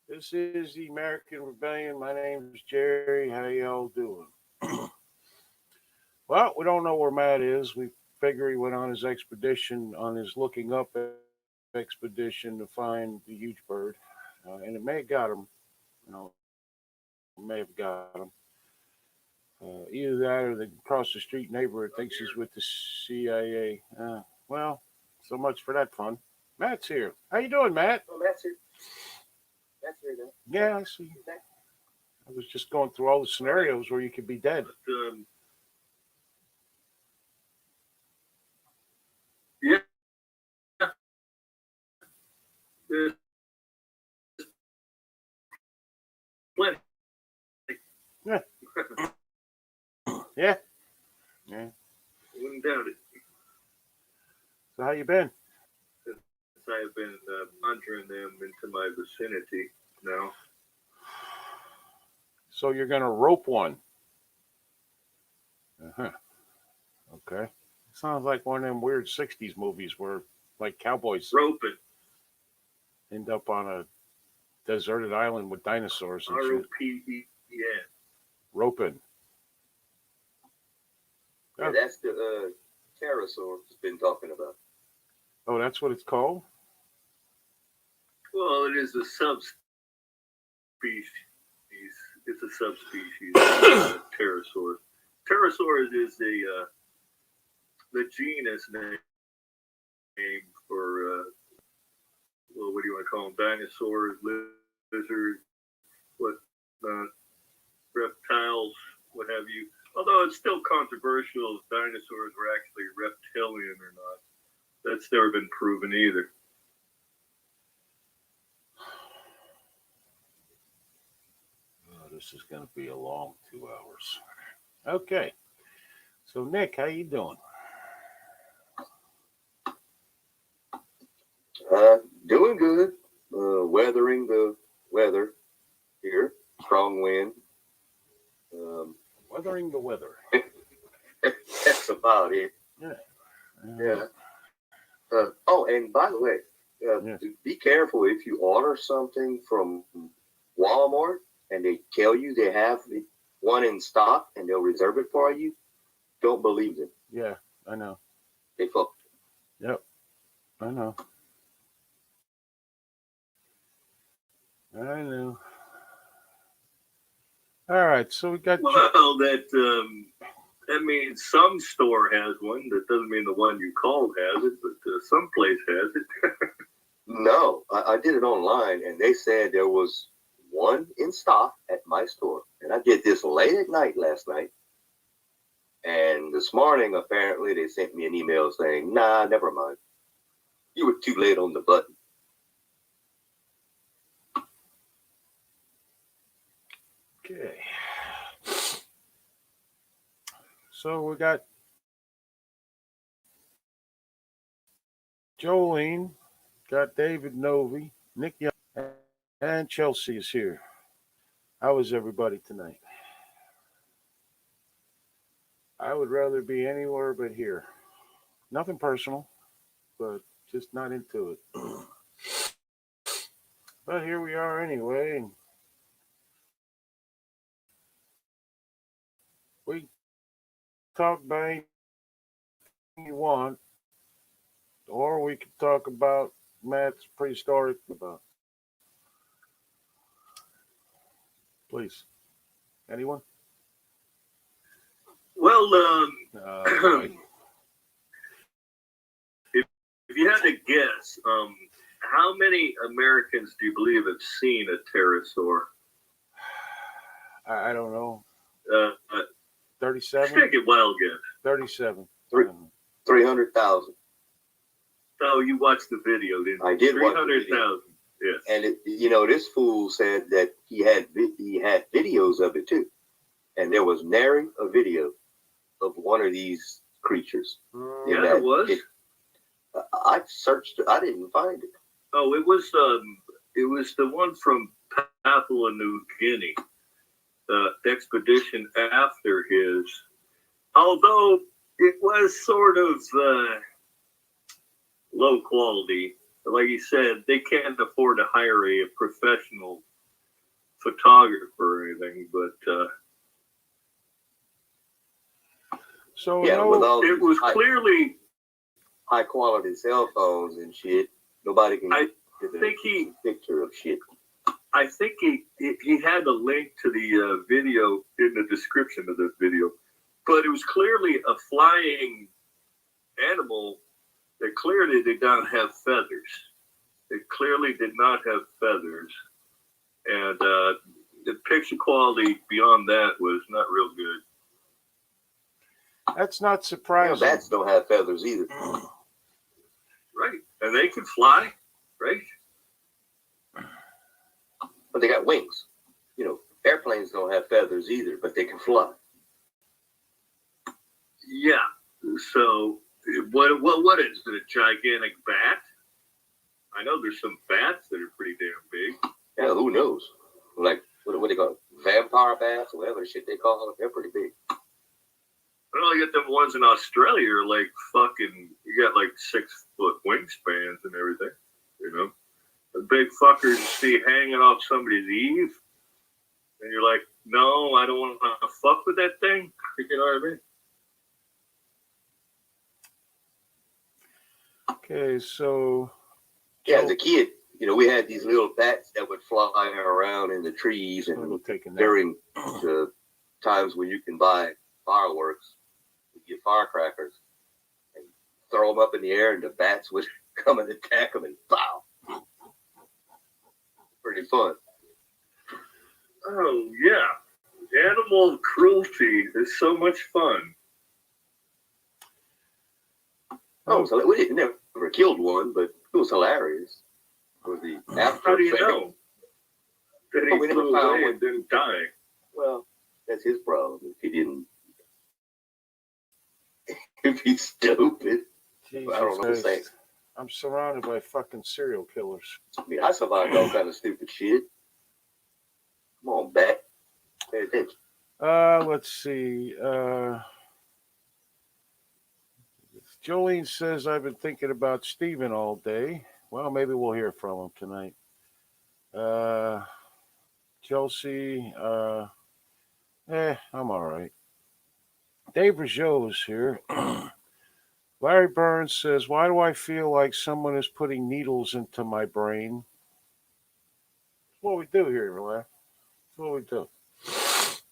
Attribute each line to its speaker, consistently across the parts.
Speaker 1: This is the American Rebellion. My name's Jerry. How y'all doing? Well, we don't know where Matt is. We figure he went on his expedition, on his looking up expedition to find the huge bird, and it may have got him. May have got him. Either that or the across the street neighbor thinks he's with the CIA. Well, so much for that fun. Matt's here. How you doing, Matt?
Speaker 2: Oh, that's it. That's it.
Speaker 1: Yeah, I see. I was just going through all the scenarios where you could be dead.
Speaker 2: Yeah. There's plenty.
Speaker 1: Yeah. Yeah. Yeah.
Speaker 2: Wouldn't doubt it.
Speaker 1: So how you been?
Speaker 2: Since I have been conjuring them into my vicinity now.
Speaker 1: So you're gonna rope one. Uh-huh. Okay. Sounds like one of them weird '60s movies where like cowboys
Speaker 2: Roping.
Speaker 1: end up on a deserted island with dinosaurs and shit.
Speaker 2: R-O-P-E-N.
Speaker 1: Roping.
Speaker 3: Yeah, that's the pterosaur has been talking about.
Speaker 1: Oh, that's what it's called?
Speaker 2: Well, it is a subspecies. It's a subspecies of pterosaur. Pterosaur is the genus name for well, what do you want to call them? Dinosaurs, lizards, reptiles, what have you. Although it's still controversial if dinosaurs were actually reptilian or not. That's never been proven either.
Speaker 1: Oh, this is going to be a long 2 hours. Okay. So, Nick, how you doing?
Speaker 3: Doing good. Weathering the weather here. Strong wind.
Speaker 1: Weathering the weather.
Speaker 3: That's about it.
Speaker 1: Yeah.
Speaker 3: Yeah. Oh, and by the way,
Speaker 1: Yes.
Speaker 3: be careful if you order something from Walmart and they tell you they have one in stock and they'll reserve it for you. Don't believe them.
Speaker 1: Yeah, I know.
Speaker 3: They fucked.
Speaker 1: Yep. I know. I know. All right, so we got.
Speaker 2: Well, that means some store has one. That doesn't mean the one you called has it, but some place has it.
Speaker 3: No, I did it online and they said there was one in stock at my store. And I did this late at night last night. And this morning, apparently, they sent me an email saying, nah, never mind. You were too late on the button.
Speaker 1: Okay. So we got Jolene, got David Novi, Nick Young, and Chelsea is here. How is everybody tonight? I would rather be anywhere but here. Nothing personal, but just not into it. But here we are anyway. And we talk about anything you want, or we could talk about Matt's prehistoric about. Please. Anyone?
Speaker 2: Well,
Speaker 1: Right.
Speaker 2: if you had to guess, how many Americans do you believe have seen a pterosaur?
Speaker 1: I don't know.
Speaker 2: 37?
Speaker 1: 37?
Speaker 2: Take a wild guess.
Speaker 1: 37.
Speaker 3: 300,000.
Speaker 2: Oh, you watched the video, didn't you?
Speaker 3: I did watch the video.
Speaker 2: 300,000. Yes.
Speaker 3: And this fool said that he had videos of it too. And there was nary a video of one of these creatures.
Speaker 2: Yeah, there was.
Speaker 3: I searched. I didn't find it.
Speaker 2: Oh, it was the one from Papua New Guinea. The expedition after his, although it was sort of low quality. Like you said, they can't afford to hire a professional photographer or anything, but
Speaker 1: So
Speaker 3: Yeah, with
Speaker 1: no,
Speaker 3: all
Speaker 2: it
Speaker 3: these
Speaker 2: was clearly.
Speaker 3: high quality cell phones and shit, nobody can
Speaker 2: I
Speaker 3: get a
Speaker 2: think he-
Speaker 3: picture of shit.
Speaker 2: I think he had a link to the video in the description of this video, but it was clearly a flying animal that clearly did not have feathers. It clearly did not have feathers, and the picture quality beyond that was not real good.
Speaker 1: that's not
Speaker 3: Yeah,
Speaker 1: surprising.
Speaker 3: bats don't have feathers either.
Speaker 2: Right, and they can fly, right?
Speaker 3: But they got wings. You know, airplanes don't have feathers either, but they can fly.
Speaker 2: Yeah. So what is it? A gigantic bat? I know there's some bats that are pretty damn big.
Speaker 3: Yeah, who knows? Like, what they call it? Vampire bats or whatever the shit they call them. They're pretty big.
Speaker 2: Well, you get them ones in Australia are like fucking, you got like 6 foot wingspans and everything, you know? The big fuckers you see hanging off somebody's eave, and you're like, no, I don't want to fuck with that thing. You know what I mean?
Speaker 1: Okay, so
Speaker 3: Yeah, as a kid, you know, we had these little bats that would fly around in the trees, and
Speaker 1: we'll take a nap.
Speaker 3: during the times when you can buy fireworks, you get firecrackers, and throw them up in the air, and the bats would come and attack them, and pow. Pretty fun.
Speaker 2: Oh, yeah. Animal cruelty is so much fun.
Speaker 3: Oh, so we didn't never killed one, but it was hilarious. It was the after
Speaker 2: How do you
Speaker 3: effect.
Speaker 2: know that he
Speaker 3: Oh, we never
Speaker 2: flew
Speaker 3: found
Speaker 2: away
Speaker 3: one.
Speaker 2: and didn't die?
Speaker 3: Well, that's his problem. If he didn't, if he's stupid,
Speaker 1: Jesus
Speaker 3: I don't know what to say.
Speaker 1: Christ. I'm surrounded by fucking serial killers.
Speaker 3: I mean, I survived all kind of stupid shit. Come on, bat. Pay attention.
Speaker 1: Let's see. Jolene says, I've been thinking about Steven all day. Well, maybe we'll hear from him tonight. Chelsea, I'm all right. Dave Rougeau is here. Larry Burns says, why do I feel like someone is putting needles into my brain? That's what we do here, Larry. That's what we do.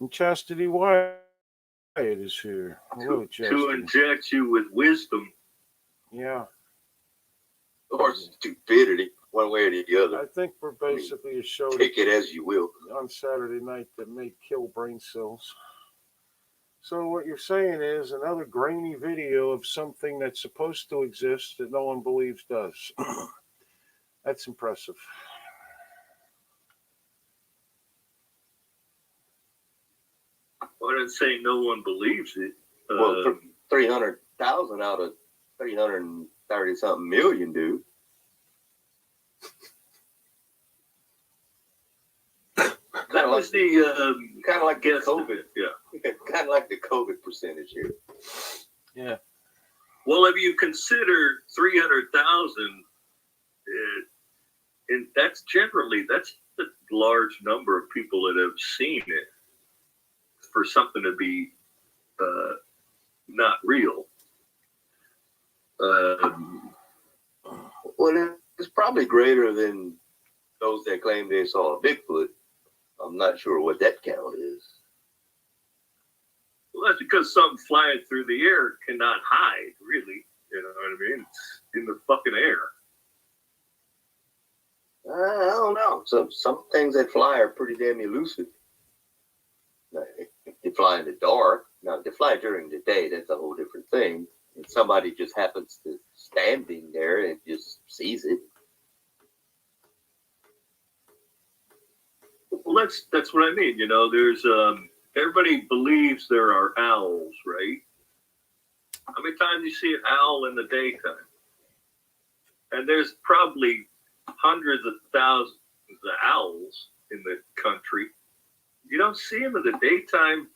Speaker 1: And Chastity Wyatt is here. Hello,
Speaker 2: To
Speaker 1: Chastity.
Speaker 2: inject you with wisdom.
Speaker 1: Yeah,
Speaker 3: Or stupidity, one way or the other.
Speaker 1: I think we're basically a show
Speaker 3: Take it as you will.
Speaker 1: on Saturday night that may kill brain cells. So what you're saying is another grainy video of something that's supposed to exist that no one believes does. That's impressive.
Speaker 2: Well, I didn't say no one believes it.
Speaker 3: Well, 300,000 out of 330 something million, dude.
Speaker 2: That was the
Speaker 3: Kind of like the
Speaker 2: guess.
Speaker 3: COVID.
Speaker 2: Yeah.
Speaker 3: Kind of like the COVID percentage here.
Speaker 1: Yeah.
Speaker 2: Well, if you consider 300,000, and that's a large number of people that have seen it for something to be not real.
Speaker 3: Well, it's probably greater than those that claim they saw a Bigfoot. I'm not sure what that count is.
Speaker 2: Well, that's because something flying through the air cannot hide, really. You know what I mean? It's in the fucking air.
Speaker 3: I don't know. Some things that fly are pretty damn elusive. Now, if they fly in the dark, now if they fly during the day, that's a whole different thing. And somebody just happens to standing there and just sees it.
Speaker 2: Well, that's what I mean. You know, there's everybody believes there are owls, right? How many times do you see an owl in the daytime? And there's probably hundreds of thousands of owls in the country. You don't see them in the daytime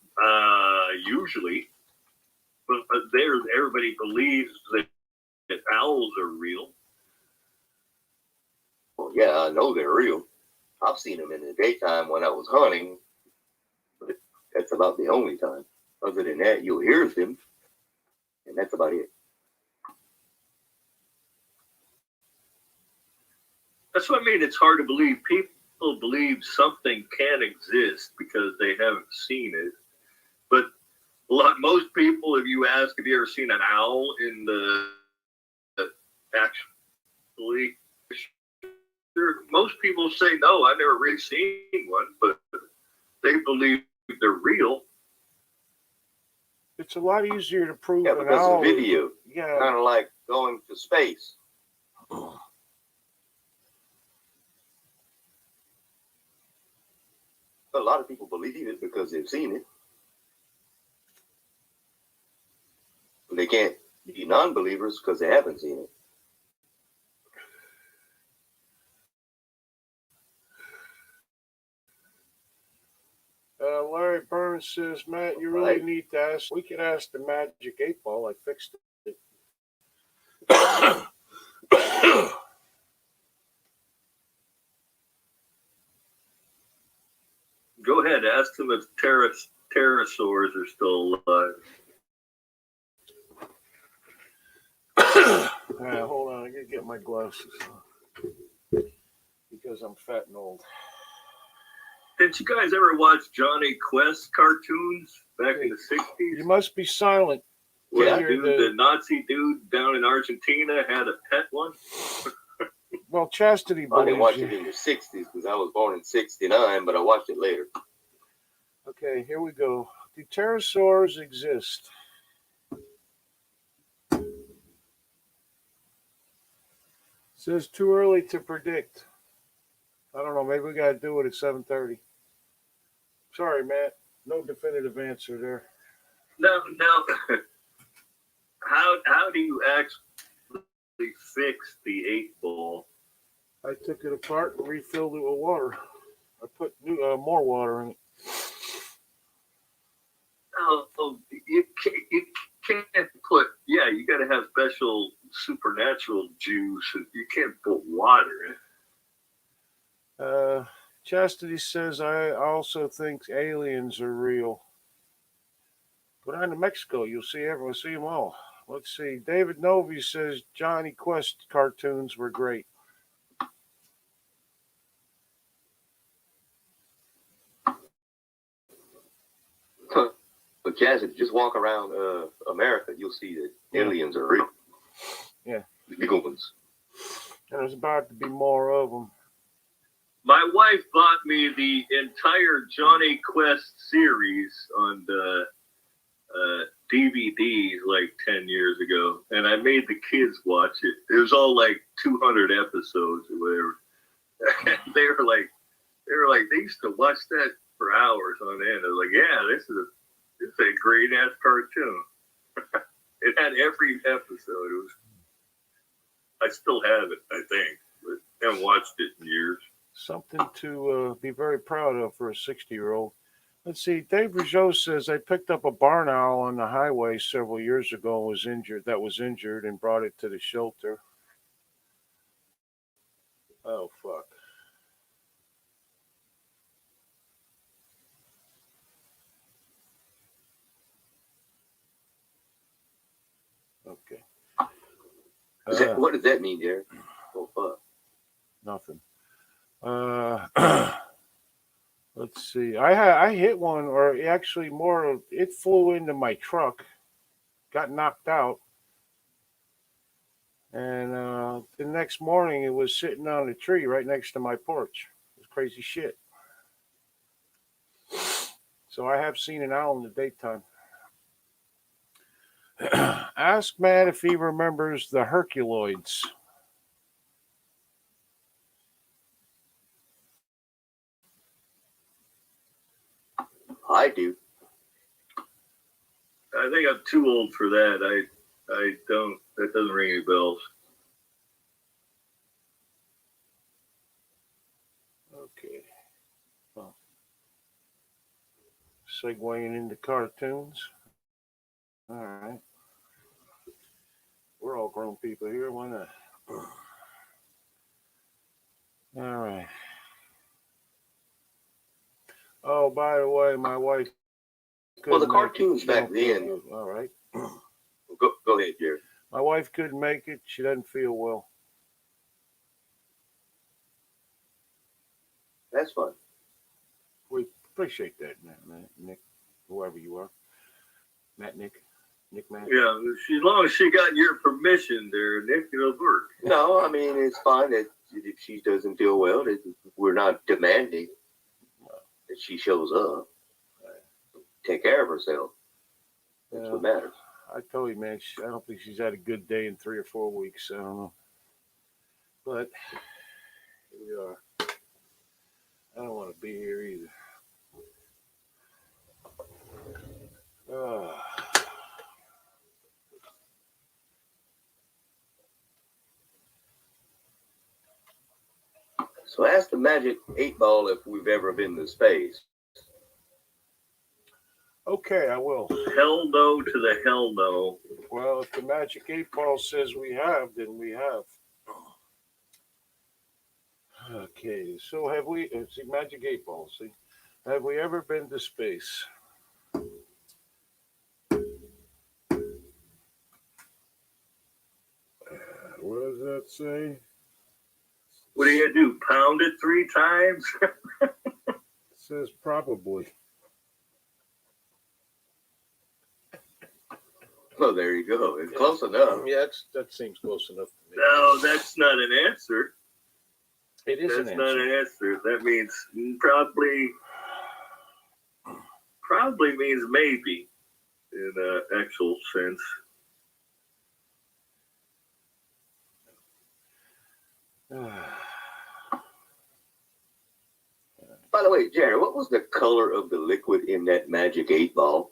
Speaker 2: usually, but everybody believes that owls are real.
Speaker 3: Well, yeah, I know they're real. I've seen them in the daytime when I was hunting, but that's about the only time. Other than that, you'll hear them, and that's about it.
Speaker 2: That's what I mean. It's hard to believe. People believe something can exist because they haven't seen it. But most people, if you ask, have you ever seen an owl in the actually? Most people say no. I've never really seen one, but they believe they're real.
Speaker 1: It's a lot easier to prove
Speaker 3: Yeah,
Speaker 1: an
Speaker 3: because
Speaker 1: owl.
Speaker 3: of video.
Speaker 1: Yeah.
Speaker 3: Kind of like going to space. A lot of people believe it because they've seen it. They can't be non-believers because they haven't seen it.
Speaker 1: Larry Burns says, Matt, you really
Speaker 3: Right.
Speaker 1: need to ask. We could ask the Magic 8 Ball. I fixed it.
Speaker 2: Go ahead, ask them if pterosaurs are still alive.
Speaker 1: All right, hold on. I gotta get my glasses because I'm fat and old.
Speaker 2: Did you guys ever watch Johnny Quest cartoons back in the
Speaker 1: You
Speaker 2: 60s?
Speaker 1: must be silent.
Speaker 2: Where
Speaker 3: Yeah.
Speaker 2: the Nazi dude down in Argentina had a pet one?
Speaker 1: Well, Chastity
Speaker 3: I didn't watch
Speaker 1: believes
Speaker 3: it
Speaker 1: you.
Speaker 3: in the 60s because I was born in 69, but I watched it later.
Speaker 1: Okay, here we go. Do pterosaurs exist? Says too early to predict. I don't know. Maybe we gotta do it at 7:30. Sorry, Matt. No definitive answer there.
Speaker 2: Now, how do you actually fix the 8 ball?
Speaker 1: I took it apart and refilled it with water. I put more water in it.
Speaker 2: Oh, you can't put. Yeah, you got to have special supernatural juice. You can't put water in.
Speaker 1: Chastity says, I also think aliens are real. Go down to Mexico, you'll see everyone, see them all. Let's see. David Novi says Johnny Quest cartoons were great.
Speaker 3: But Jazz, if you just walk around America, you'll see that aliens are real.
Speaker 1: Yeah.
Speaker 3: The big ones.
Speaker 1: And there's about to be more of them.
Speaker 2: My wife bought me the entire Johnny Quest series on the DVDs like 10 years ago, and I made the kids watch it. It was all like 200 episodes or whatever. they were like, they used to watch that for hours on end. I was like, yeah, this is a great ass cartoon. It had every episode. I still have it, I think, but haven't watched it in years.
Speaker 1: Something to be very proud of for a 60-year-old. Let's see. Dave Rougeau says I picked up a barn owl on the highway several years ago and was injured and brought it to the shelter. Oh, fuck. Okay.
Speaker 3: What does that mean, Derek? Oh, fuck.
Speaker 1: Nothing. Let's see. I hit one, or actually more. It flew into my truck, got knocked out, and the next morning it was sitting on a tree right next to my porch. It was crazy shit. So I have seen an owl in the daytime. Ask Matt if he remembers the Herculoids.
Speaker 3: I do.
Speaker 2: I think I'm too old for that. I don't. That doesn't ring any bells.
Speaker 1: Okay. Well, segueing into cartoons. All right. We're all grown people here. Why not? All right. Oh, by the way, my wife.
Speaker 3: Well, the
Speaker 1: couldn't make it.
Speaker 3: cartoons
Speaker 1: She
Speaker 3: back
Speaker 1: don't feel
Speaker 3: then.
Speaker 1: good. All right.
Speaker 3: Go ahead, Jerry.
Speaker 1: My wife couldn't make it. She doesn't feel well.
Speaker 3: That's fine.
Speaker 1: We appreciate that, Nick, whoever you are. Matt.
Speaker 2: Yeah, as long as she got your permission there, Nick, it'll work.
Speaker 3: No, I mean, it's fine that if she doesn't feel well, that we're not demanding that she shows up. Take care of herself. That's what matters.
Speaker 1: I told you, man, I don't think she's had a good day in 3 or 4 weeks. I don't know. But here we are. I don't want to be here either.
Speaker 3: So ask the Magic 8-Ball if we've ever been to space.
Speaker 1: Okay, I will.
Speaker 2: Hell no to the hell no.
Speaker 1: Well, if the Magic 8-Ball says we have, then we have. Okay, so have we, see, Magic 8-Ball, see, have we ever been to space? What does that say?
Speaker 2: What are you going to do? Pound it 3 times?
Speaker 1: It says probably.
Speaker 3: Oh, there you go. It's close enough.
Speaker 1: Yeah, that seems close enough to me.
Speaker 2: No, that's not an answer.
Speaker 1: It is
Speaker 2: That's
Speaker 1: an
Speaker 2: not
Speaker 1: answer.
Speaker 2: an answer. That means probably means maybe in an actual sense.
Speaker 3: By the way, Jerry, what was the color of the liquid in that Magic 8-Ball?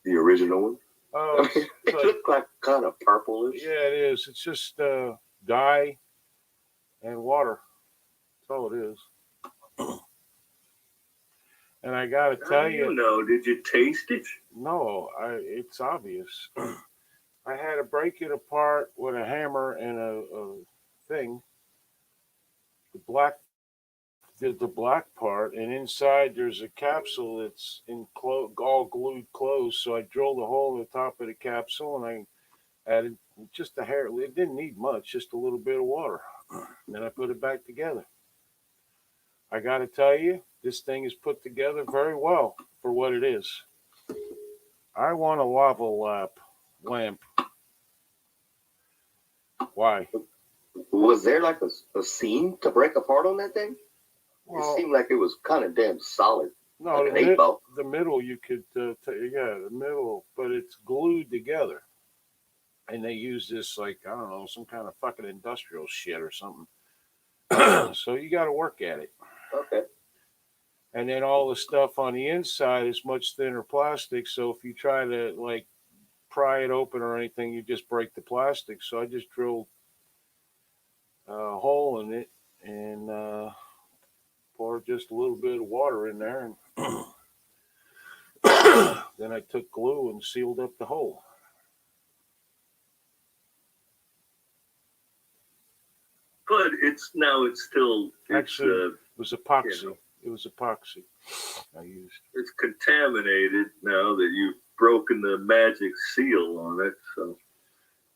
Speaker 3: The original one?
Speaker 1: Oh,
Speaker 3: It looked like kind of purplish.
Speaker 1: yeah, it is. It's just dye and water. That's all it is. And I gotta
Speaker 2: How
Speaker 1: tell
Speaker 2: do
Speaker 1: you,
Speaker 2: you know? Did you taste it?
Speaker 1: no, it's obvious. I had to break it apart with a hammer and a thing. The black part, and inside there's a capsule that's all glued closed. So I drilled a hole in the top of the capsule, and I added just a hair. It didn't need much, just a little bit of water. And then I put it back together. I got to tell you, this thing is put together very well for what it is. I want a lava lamp. Why?
Speaker 3: Was there like a seam to break apart on that thing?
Speaker 1: Well,
Speaker 3: It seemed like it was kind of damn solid.
Speaker 1: no,
Speaker 3: like an 8-Ball.
Speaker 1: the middle you could, the middle, but it's glued together. And they use this like, I don't know, some kind of fucking industrial shit or something. So you got to work at it.
Speaker 3: Okay.
Speaker 1: And then all the stuff on the inside is much thinner plastic. So if you try to like pry it open or anything, you just break the plastic. So I just drilled a hole in it and poured just a little bit of water in there. And then I took glue and sealed up the hole.
Speaker 2: But it's still
Speaker 1: Actually, it was epoxy.
Speaker 2: you know.
Speaker 1: It was epoxy I used.
Speaker 2: It's contaminated now that you've broken the magic seal on it, so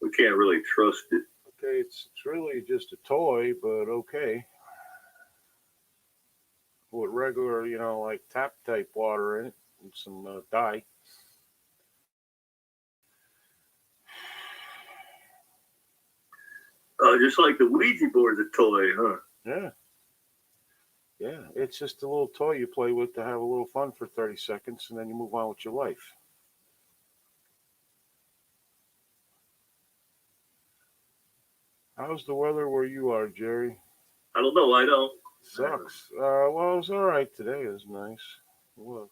Speaker 2: we can't really trust it.
Speaker 1: Okay, it's really just a toy, but okay. With regular, like tap type water in it and some dye.
Speaker 2: Just like the Ouija board's a toy, huh?
Speaker 1: Yeah. Yeah, it's just a little toy you play with to have a little fun for 30 seconds and then you move on with your life. How's the weather where you are, Jerry?
Speaker 2: I don't know. I don't.
Speaker 1: Sucks. Well, it was all right today. It was nice. It was.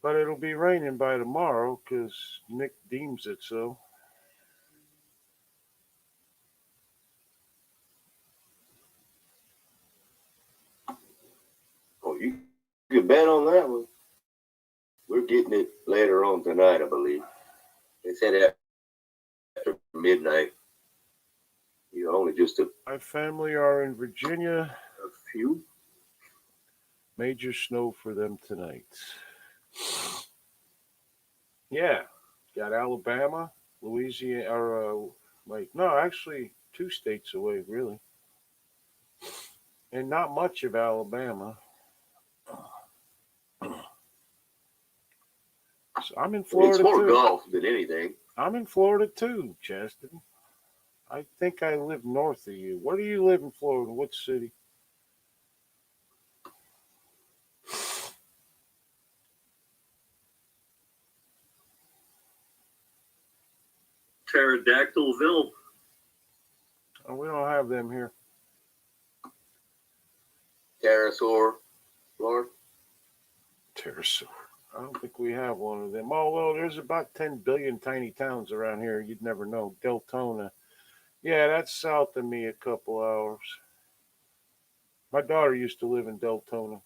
Speaker 1: But it'll be raining by tomorrow because Nick deems it so.
Speaker 3: Oh, you can bet on that one. We're getting it later on tonight, I believe. They said after midnight. Only just a.
Speaker 1: My family are in Virginia.
Speaker 2: A few.
Speaker 1: Major snow for them tonight. Yeah, got Alabama, Louisiana, or no, actually 2 states away, really, and not much of Alabama. So I'm in
Speaker 3: It's
Speaker 1: Florida
Speaker 3: more
Speaker 1: too.
Speaker 3: golf than anything.
Speaker 1: I'm in Florida too, Chaston. I think I live north of you. Where do you live in Florida? What city?
Speaker 2: Pterodactylville.
Speaker 1: Oh, we don't have them here.
Speaker 3: Pterosaur, Florida.
Speaker 1: Pterosaur. I don't think we have one of them. Oh, well, there's about 10 billion tiny towns around here. You'd never know. Deltona. Yeah, that's south of me a couple hours. My daughter used to live in Deltona.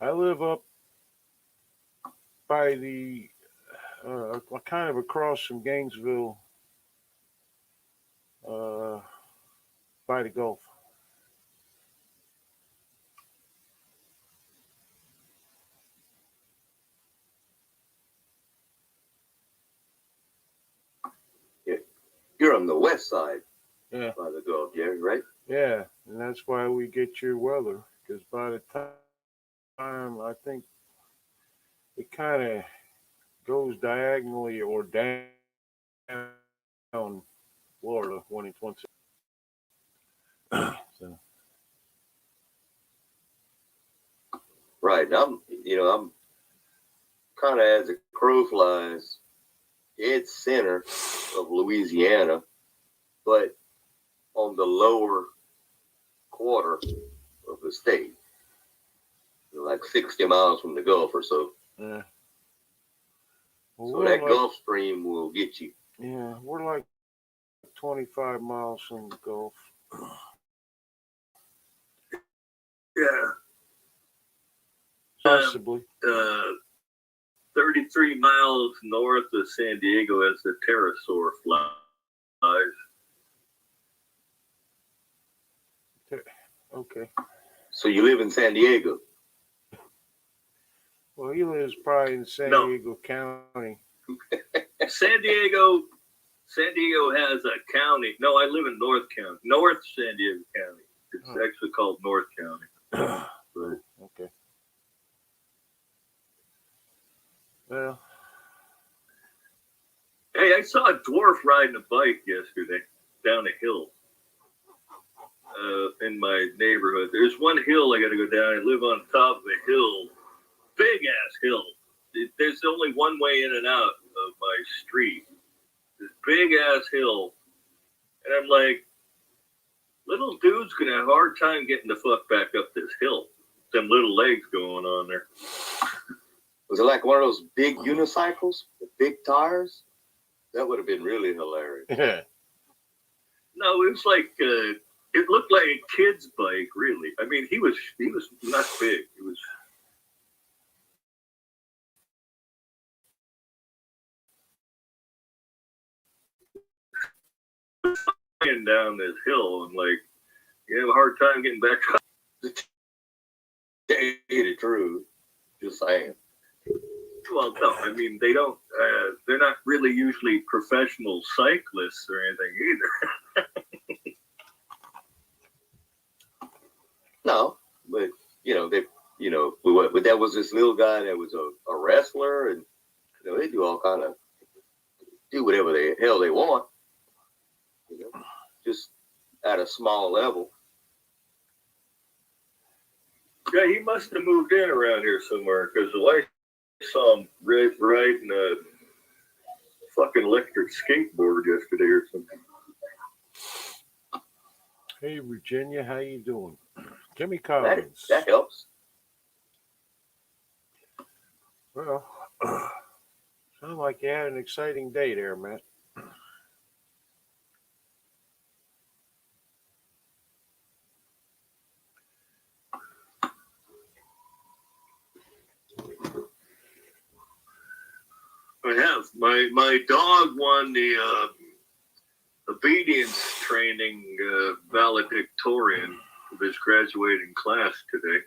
Speaker 1: I live up by the, kind of across from Gainesville, uh, by the Gulf.
Speaker 3: Yeah. You're on the west side
Speaker 1: Yeah,
Speaker 3: by the Gulf, Jerry, right?
Speaker 1: yeah, and that's why we get your weather. Because by the time I think it kind of goes diagonally or down Florida when it's once. So
Speaker 3: Right. And I'm kind of as the crow flies, dead center of Louisiana, but on the lower quarter of the state, like 60 miles from the Gulf or so.
Speaker 1: yeah, well,
Speaker 3: So that Gulf Stream will get you.
Speaker 1: yeah, we're like 25 miles from the Gulf.
Speaker 2: Yeah.
Speaker 1: Possibly.
Speaker 2: 33 miles north of San Diego as the pterosaur flies.
Speaker 1: Okay.
Speaker 3: So you live in San Diego.
Speaker 1: Well, he lives probably in San
Speaker 2: No.
Speaker 1: Diego County.
Speaker 2: San Diego has a county. No, I live in North County, North San Diego County. It's actually called North County.
Speaker 1: Okay. Well,
Speaker 2: Hey, I saw a dwarf riding a bike yesterday down a hill in my neighborhood. There's one hill I got to go down. I live on top of a hill, big ass hill. There's only one way in and out of my street. This big ass hill, and I'm like, little dude's gonna have a hard time getting the fuck back up this hill. Them little legs going on there.
Speaker 3: Was it like one of those big unicycles with big tires? That would have been really hilarious.
Speaker 1: yeah.
Speaker 2: No, it was like it looked like a kid's bike, really. I mean, he was not big. He was. Flying down this hill and like you have a hard time getting back up.
Speaker 3: To tell you the truth, just saying.
Speaker 2: Well, no, I mean they don't. They're not really usually professional cyclists or anything either.
Speaker 3: No, but but that was this little guy that was a wrestler, and they do all kind of do whatever the hell they want, just at a small level.
Speaker 2: Yeah, he must have moved in around here somewhere because the wife saw him riding a fucking electric skateboard yesterday or something.
Speaker 1: Hey, Virginia, how you doing? Jimmy
Speaker 3: That,
Speaker 1: Collins.
Speaker 3: that helps.
Speaker 1: Well, sound like you had an exciting day there, Matt.
Speaker 2: I have. My dog won the obedience training valedictorian of his graduating class today.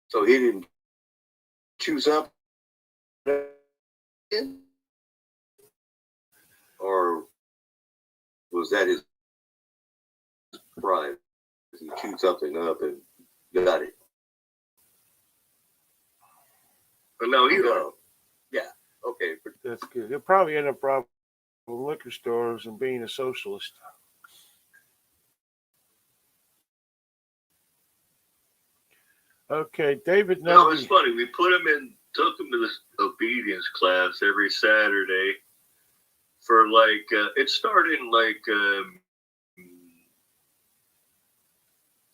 Speaker 3: So he didn't choose up, or was that his pride? He chewed something up and got it.
Speaker 2: But no, he
Speaker 3: No. Yeah. Okay.
Speaker 1: That's good. He'll probably end up robbing liquor stores and being a socialist. Okay, David.
Speaker 2: No, it's funny. We took him to this obedience class every Saturday for like, it started in like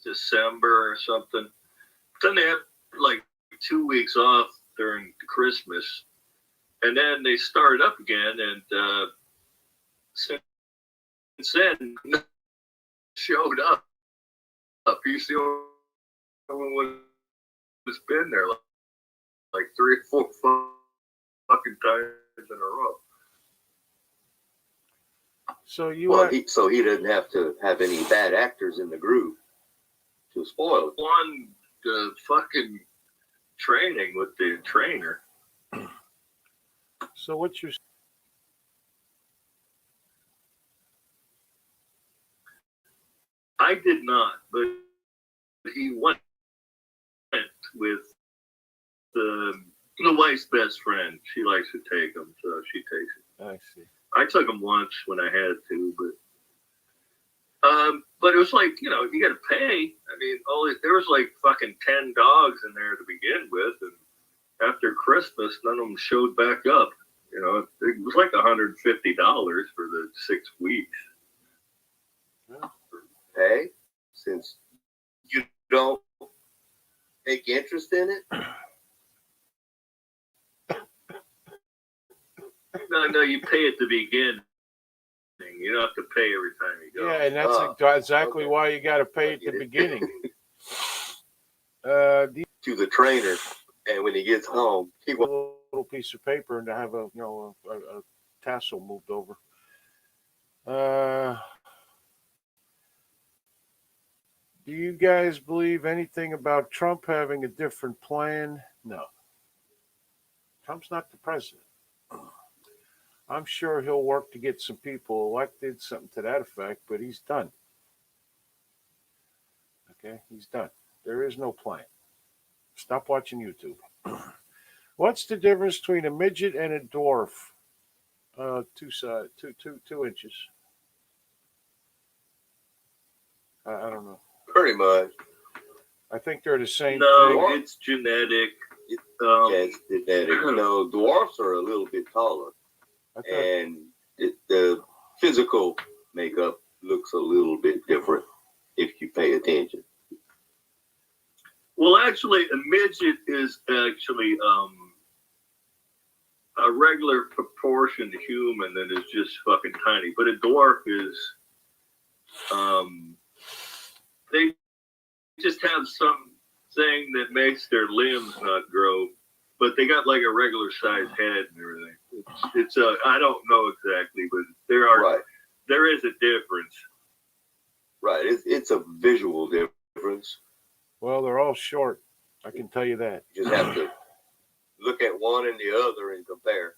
Speaker 2: December or something. Then they had like 2 weeks off during Christmas. And then they started up again. And since then, no one showed up. He's the only one who's been there like 3 or 4 fucking times in a row.
Speaker 1: So you
Speaker 3: Well, so he doesn't have to have any bad actors in the group to spoil it.
Speaker 2: Won the fucking training with the trainer.
Speaker 1: So what's your?
Speaker 2: I did not, but he went with the wife's best friend. She likes to take him, so she takes him.
Speaker 1: I see.
Speaker 2: I took him once when I had to, but it was like, you got to pay. I mean, there was like fucking 10 dogs in there to begin with, and after Christmas, none of them showed back up. It was like $150 for the 6 weeks.
Speaker 3: Hey, since you don't take interest in it.
Speaker 2: No, you pay at the beginning. You don't have to pay every time you go.
Speaker 1: Yeah, and that's exactly
Speaker 3: okay.
Speaker 1: why you got to pay at the beginning.
Speaker 3: To the trainer, and when he gets home, he
Speaker 1: a little piece of paper and to have a tassel moved over. Do you guys believe anything about Trump having a different plan? No. Trump's not the president. I'm sure he'll work to get some people elected, something to that effect, but he's done. Okay, he's done. There is no plan. Stop watching YouTube. What's the difference between a midget and a dwarf? 2 inches. I don't know.
Speaker 3: pretty much.
Speaker 1: I think they're the same
Speaker 2: No,
Speaker 1: thing.
Speaker 2: it's genetic.
Speaker 3: Yeah, it's genetic. Dwarfs are a little bit taller,
Speaker 1: I thought,
Speaker 3: and the physical makeup looks a little bit different if you pay attention.
Speaker 2: Well, actually, a midget is actually a regular proportioned human that is just fucking tiny. But a dwarf is, they just have something that makes their limbs not grow, but they got like a regular sized head and everything. It's I don't know exactly, but there is a difference.
Speaker 3: Right. It's a visual difference.
Speaker 1: well, they're all short. I can tell you that.
Speaker 3: You just have to look at one and the other and compare.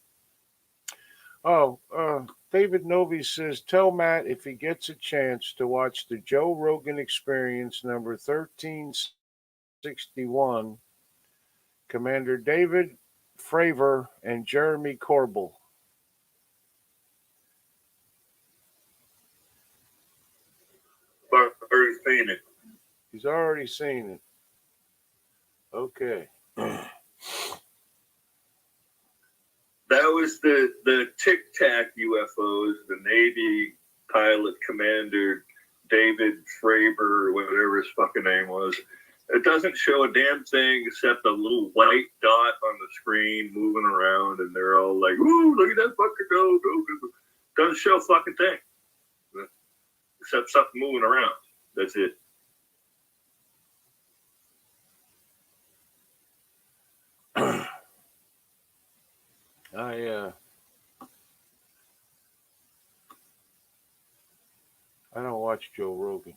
Speaker 1: Oh, David Novi says, tell Matt if he gets a chance to watch the Joe Rogan Experience number 1361, Commander David Fravor and Jeremy Corbell.
Speaker 2: But already seen it.
Speaker 1: He's already seen it. Okay.
Speaker 2: That was the Tic Tac UFOs, the Navy pilot commander David Fravor, or whatever his fucking name was. It doesn't show a damn thing except a little white dot on the screen moving around, and they're all like, "Ooh, look at that fucker go, go, go." Doesn't show a fucking thing except something moving around. That's it.
Speaker 1: watch Joe Rogan.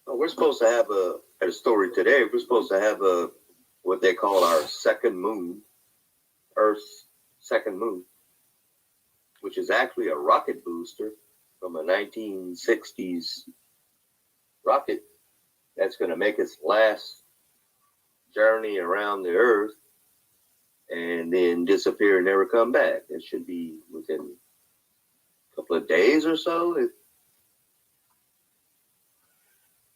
Speaker 3: We're supposed to have a story today. We're supposed to have what they call our second moon, Earth's second moon, which is actually a rocket booster from a 1960s rocket that's going to make its last journey around the Earth and then disappear and never come back. It should be within a couple of days or so.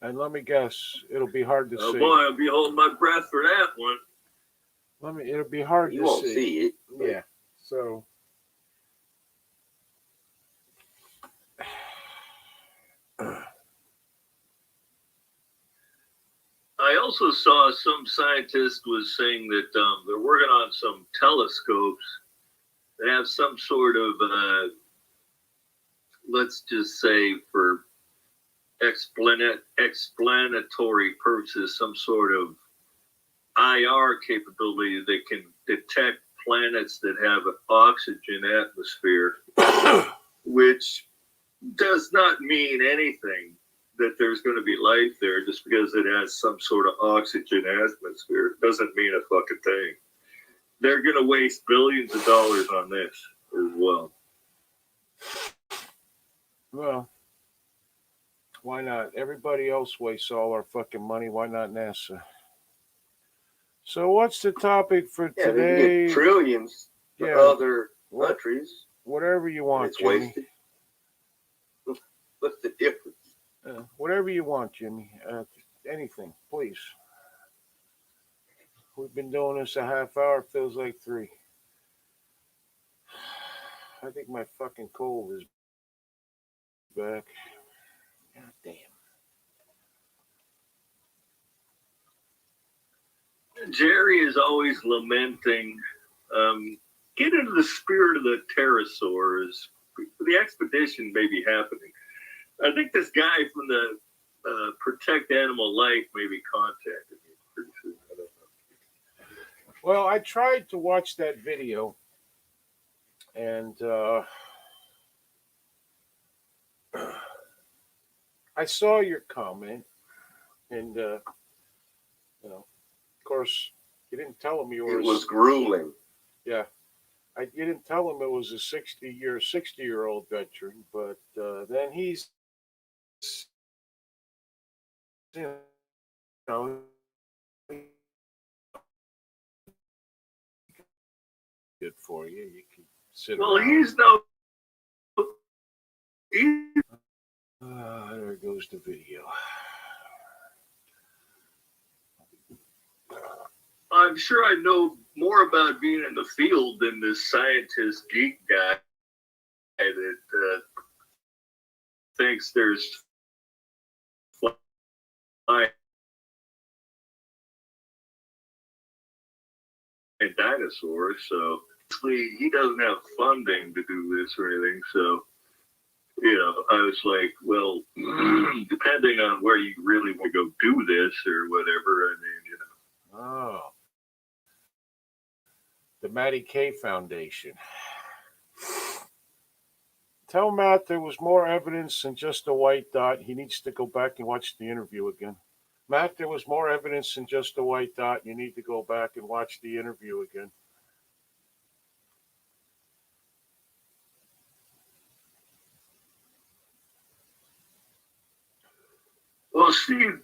Speaker 1: And let me guess, it'll be hard to
Speaker 2: Oh
Speaker 1: see.
Speaker 2: boy, I'll be holding my breath for that one.
Speaker 1: It'll be hard
Speaker 3: You
Speaker 1: to
Speaker 3: won't
Speaker 1: see.
Speaker 3: see it.
Speaker 1: Yeah. So
Speaker 2: I also saw some scientist was saying that they're working on some telescopes that have some sort of, let's just say for explanatory purposes, some sort of IR capability that can detect planets that have an oxygen atmosphere, which does not mean anything that there's going to be life there just because it has some sort of oxygen atmosphere. It doesn't mean a fucking thing. They're going to waste billions of dollars on this as well.
Speaker 1: well, why not? Everybody else wastes all our fucking money. Why not NASA? So what's the topic for
Speaker 3: Yeah, they
Speaker 1: today?
Speaker 3: get trillions for
Speaker 1: Yeah.
Speaker 3: other
Speaker 1: What-
Speaker 3: countries.
Speaker 1: Whatever you want,
Speaker 3: It's
Speaker 1: Jimmy.
Speaker 3: wasted. What's the difference?
Speaker 1: Whatever you want, Jimmy. Anything, please. We've been doing this a half hour. Feels like 3. I think my fucking cold is back. God damn.
Speaker 2: Jerry is always lamenting. Get into the spirit of the pterosaurs. The expedition may be happening. I think this guy from the Protect Animal Life maybe contacted me pretty soon. I don't know.
Speaker 1: Well, I tried to watch that video, and I saw your comment, and of course, you didn't tell him you were.
Speaker 3: It was grueling.
Speaker 1: Yeah, you didn't tell him it was a 60-year-old veteran, but then he's, you know, good for you. You can sit
Speaker 2: Well,
Speaker 1: around.
Speaker 2: he's no.
Speaker 1: There goes the video.
Speaker 2: I'm sure I know more about being in the field than this scientist geek guy that thinks there's flying dinosaurs. So basically, he doesn't have funding to do this or anything. So, I was like, well, depending on where you really want to go do this or whatever, I mean,
Speaker 1: Oh. The Matty K Foundation. Tell Matt there was more evidence than just a white dot. He needs to go back and watch the interview again. Matt, there was more evidence than just a white dot. You need to go back and watch the interview again.
Speaker 2: Well, Steve,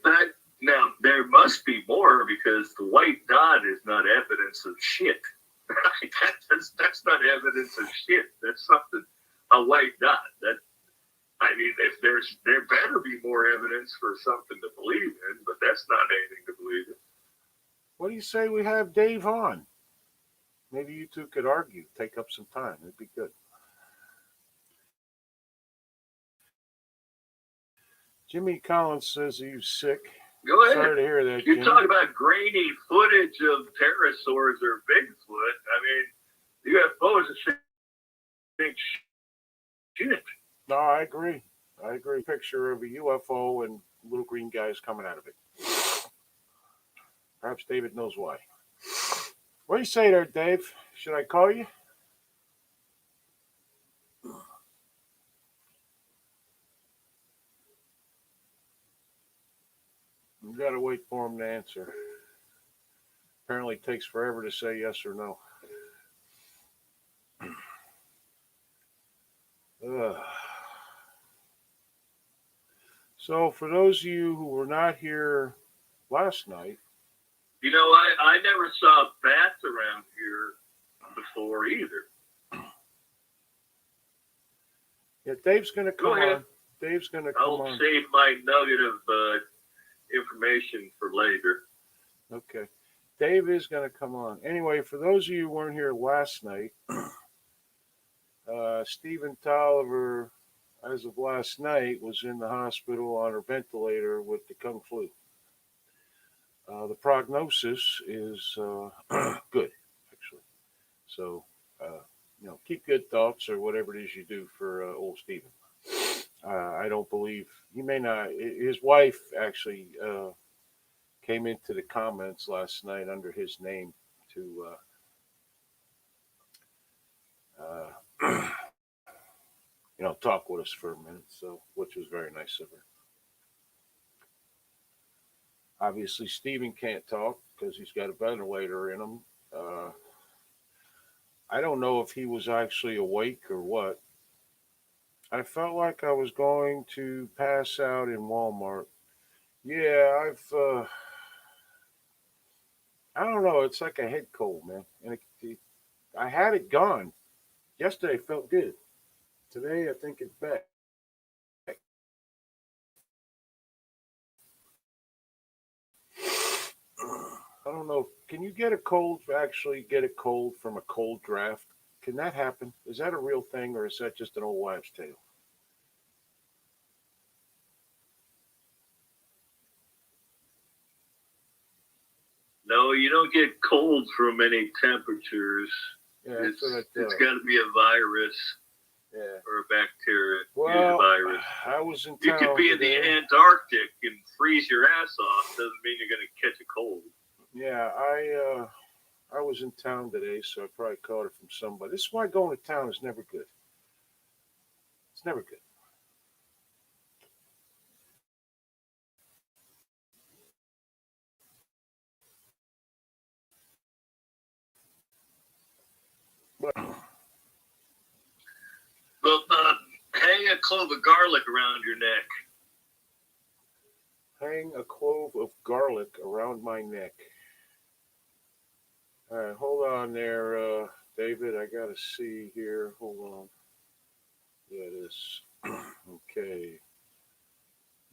Speaker 2: now there must be more because the white dot is not evidence of shit. That's not evidence of shit. That's something, a white dot. If there better be more evidence for something to believe in, but that's not anything to believe in.
Speaker 1: What do you say we have Dave on? Maybe you two could argue, take up some time. It'd be good. Jimmy Collins says he's sick.
Speaker 2: Go ahead.
Speaker 1: Sorry to hear that,
Speaker 2: You
Speaker 1: Jimmy.
Speaker 2: talk about grainy footage of pterosaurs or Bigfoot. I mean, UFOs are big shit.
Speaker 1: No, I agree. Picture of a UFO and little green guys coming out of it. Perhaps David knows why. What do you say there, Dave? Should I call you? You got to wait for him to answer. Apparently, it takes forever to say yes or no. Ugh. So, for those of you who were not here last night,
Speaker 2: You know, I never saw bats around here before either.
Speaker 1: yeah, Dave's going to
Speaker 2: Go
Speaker 1: come
Speaker 2: ahead.
Speaker 1: on. Dave's going to come
Speaker 2: I'll
Speaker 1: on.
Speaker 2: save my nugget of information for later.
Speaker 1: Okay. Dave is going to come on. Anyway, for those of you who weren't here last night, Stephen Tolliver, as of last night, was in the hospital on a ventilator with the Kung Flu. The prognosis is good, actually. So, keep good thoughts or whatever it is you do for old Stephen. I don't believe he may not. His wife actually came into the comments last night under his name to talk with us for a minute, so which was very nice of her. Obviously, Stephen can't talk because he's got a ventilator in him. I don't know if he was actually awake or what. I felt like I was going to pass out in Walmart. Yeah, I don't know. It's like a head cold, man. And I had it gone. Yesterday felt good. Today, I think it's back. I don't know. Can you actually get a cold from a cold draft? Can that happen? Is that a real thing or is that just an old wives' tale?
Speaker 2: No, you don't get colds from any temperatures.
Speaker 1: Yeah, that's what I
Speaker 2: It's
Speaker 1: thought.
Speaker 2: got to be a virus
Speaker 1: Yeah.
Speaker 2: or a bacteria.
Speaker 1: Well,
Speaker 2: virus.
Speaker 1: I was in
Speaker 2: You
Speaker 1: town
Speaker 2: could be in the
Speaker 1: today.
Speaker 2: Antarctic and freeze your ass off. Doesn't mean you're going to catch a cold.
Speaker 1: Yeah, I was in town today, so I probably caught it from somebody. This is why going to town is never good. It's never good. But
Speaker 2: Well, hang a clove of garlic around your neck.
Speaker 1: hang a clove of garlic around my neck. All right, hold on there, David. I gotta see here. Hold on. Yeah, it is. Okay.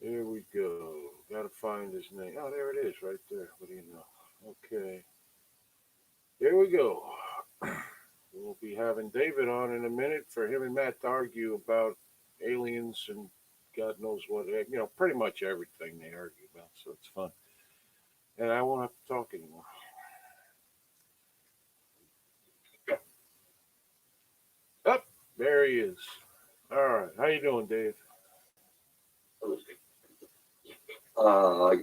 Speaker 1: Here we go. Gotta find his name. Oh, there it is, right there. What do you know? Okay. Here we go. We'll be having David on in a minute for him and Matt to argue about aliens and God knows what. Pretty much everything they argue about. So it's fun. And I won't have to talk anymore. Up, there he is. All right, how you doing, Dave?
Speaker 4: I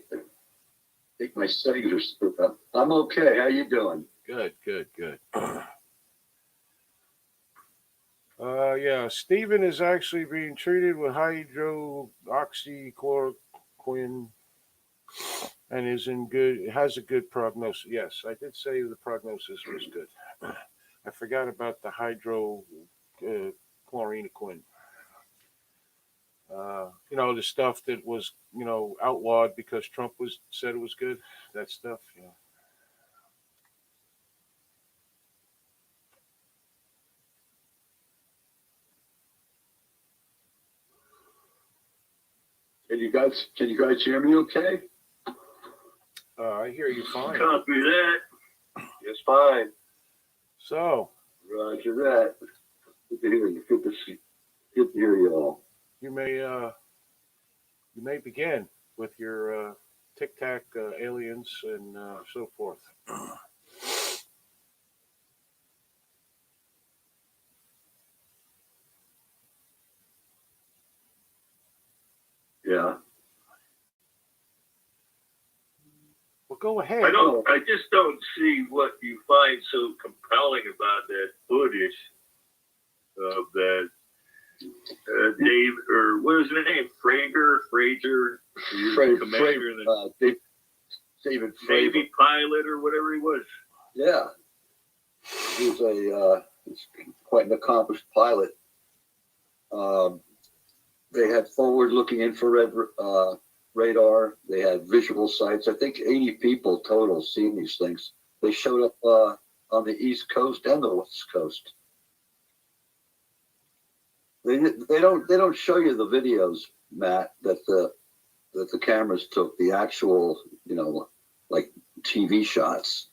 Speaker 4: think my settings are screwed up. I'm okay. How you doing?
Speaker 1: Good. Yeah, Stephen is actually being treated with hydroxychloroquine and has a good prognosis. Yes, I did say the prognosis was good. I forgot about the hydrochloroquine. The stuff that was, outlawed because Trump said it was good. That stuff, yeah.
Speaker 4: Can you guys hear me okay?
Speaker 1: I hear you fine.
Speaker 2: Copy that.
Speaker 3: It's fine.
Speaker 1: So,
Speaker 4: Roger that. Good to hear you. Good to hear you all.
Speaker 1: you may begin with your Tic Tac aliens and so forth.
Speaker 4: Yeah.
Speaker 1: Well, go ahead.
Speaker 2: I just don't see what you find so compelling about that footage of that Dave, or what is his name? Fraser He was
Speaker 4: Fred,
Speaker 2: the commander in the
Speaker 4: David
Speaker 2: Navy pilot or whatever he was.
Speaker 4: Yeah, he was he's quite an accomplished pilot. They had forward-looking infrared radar. They had visual sights. I think 80 people total seen these things. They showed up on the East Coast and the West Coast. They don't show you the videos, Matt, that the cameras took, the actual, like TV shots.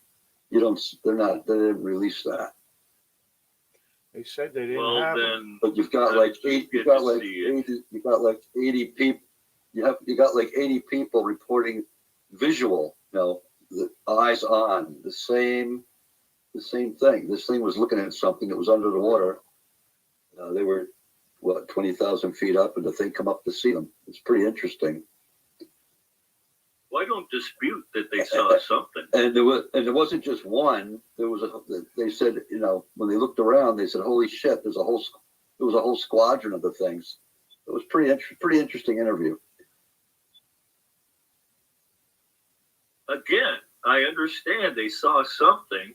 Speaker 4: They didn't release that.
Speaker 1: They said they didn't
Speaker 2: Well,
Speaker 1: have them.
Speaker 2: then
Speaker 4: But you've got like 80 people. You got like 80 people reporting visual, the eyes on the same thing. This thing was looking at something that was under the water. They were 20,000 feet up, and the thing come up to see them. It's pretty interesting.
Speaker 2: well, I don't dispute that they saw something.
Speaker 4: And there wasn't just one. They said, when they looked around, they said, "Holy shit!" There was a whole squadron of the things. It was pretty interesting interview.
Speaker 2: Again, I understand they saw something,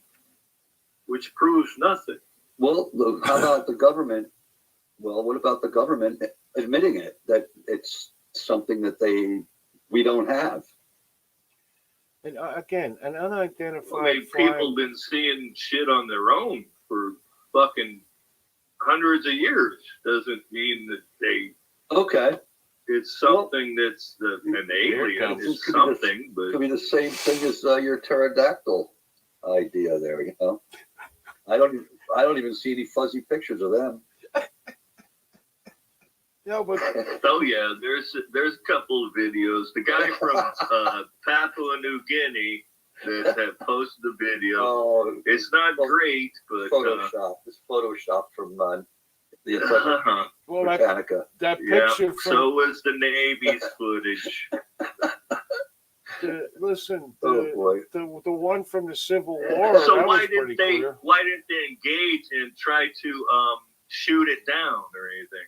Speaker 2: which proves nothing.
Speaker 4: Well, how about the government? Well, what about the government admitting it, that it's something that we don't have?
Speaker 1: And again, an unidentified
Speaker 2: I mean,
Speaker 1: flying-
Speaker 2: people been seeing shit on their own for fucking hundreds of years. Doesn't mean that
Speaker 4: Okay,
Speaker 2: it's something that's an alien
Speaker 1: comes-
Speaker 2: is
Speaker 4: could be the-
Speaker 2: something,
Speaker 4: it
Speaker 2: but
Speaker 4: could be the same thing as your pterodactyl idea there. I don't even see any fuzzy pictures of them.
Speaker 1: No, but
Speaker 2: oh yeah, there's a couple of videos. The guy from Papua New Guinea that have posted the video.
Speaker 4: Oh,
Speaker 2: It's not great, but
Speaker 4: Photoshop. It's Photoshop from the Encyclopedia
Speaker 1: well,
Speaker 4: Britannica.
Speaker 1: that
Speaker 2: yeah.
Speaker 1: picture from
Speaker 2: So was the Navy's footage.
Speaker 1: listen,
Speaker 4: Oh boy.
Speaker 1: the one from the Civil War.
Speaker 2: So
Speaker 1: that
Speaker 2: why
Speaker 1: was pretty
Speaker 2: didn't they
Speaker 1: clear.
Speaker 2: engage and try to shoot it down or anything?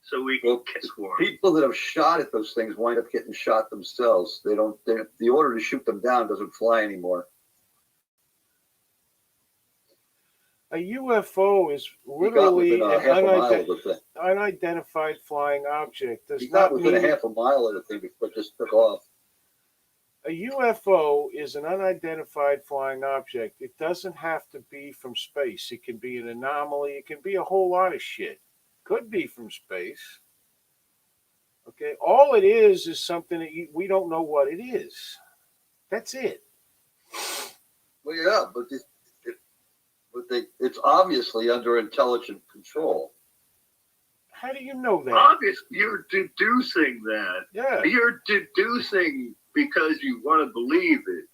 Speaker 2: So we can
Speaker 4: Well,
Speaker 2: catch one.
Speaker 4: People that have shot at those things wind up getting shot themselves. The order to shoot them down doesn't fly anymore.
Speaker 1: A UFO is
Speaker 4: You got
Speaker 1: literally
Speaker 4: within a
Speaker 1: an
Speaker 4: half a mile of the thing.
Speaker 1: unidentified flying object. Does
Speaker 4: You got
Speaker 1: not
Speaker 4: within
Speaker 1: mean
Speaker 4: a half a mile of the thing before it just took off.
Speaker 1: a UFO is an unidentified flying object. It doesn't have to be from space. It can be an anomaly. It can be a whole lot of shit. Could be from space. Okay, all it is something that we don't know what it is. That's it.
Speaker 4: Well, yeah, but it's obviously under intelligent control.
Speaker 1: How do you know that?
Speaker 2: Obviously, you're deducing that.
Speaker 1: Yeah.
Speaker 2: You're deducing because you want to believe it.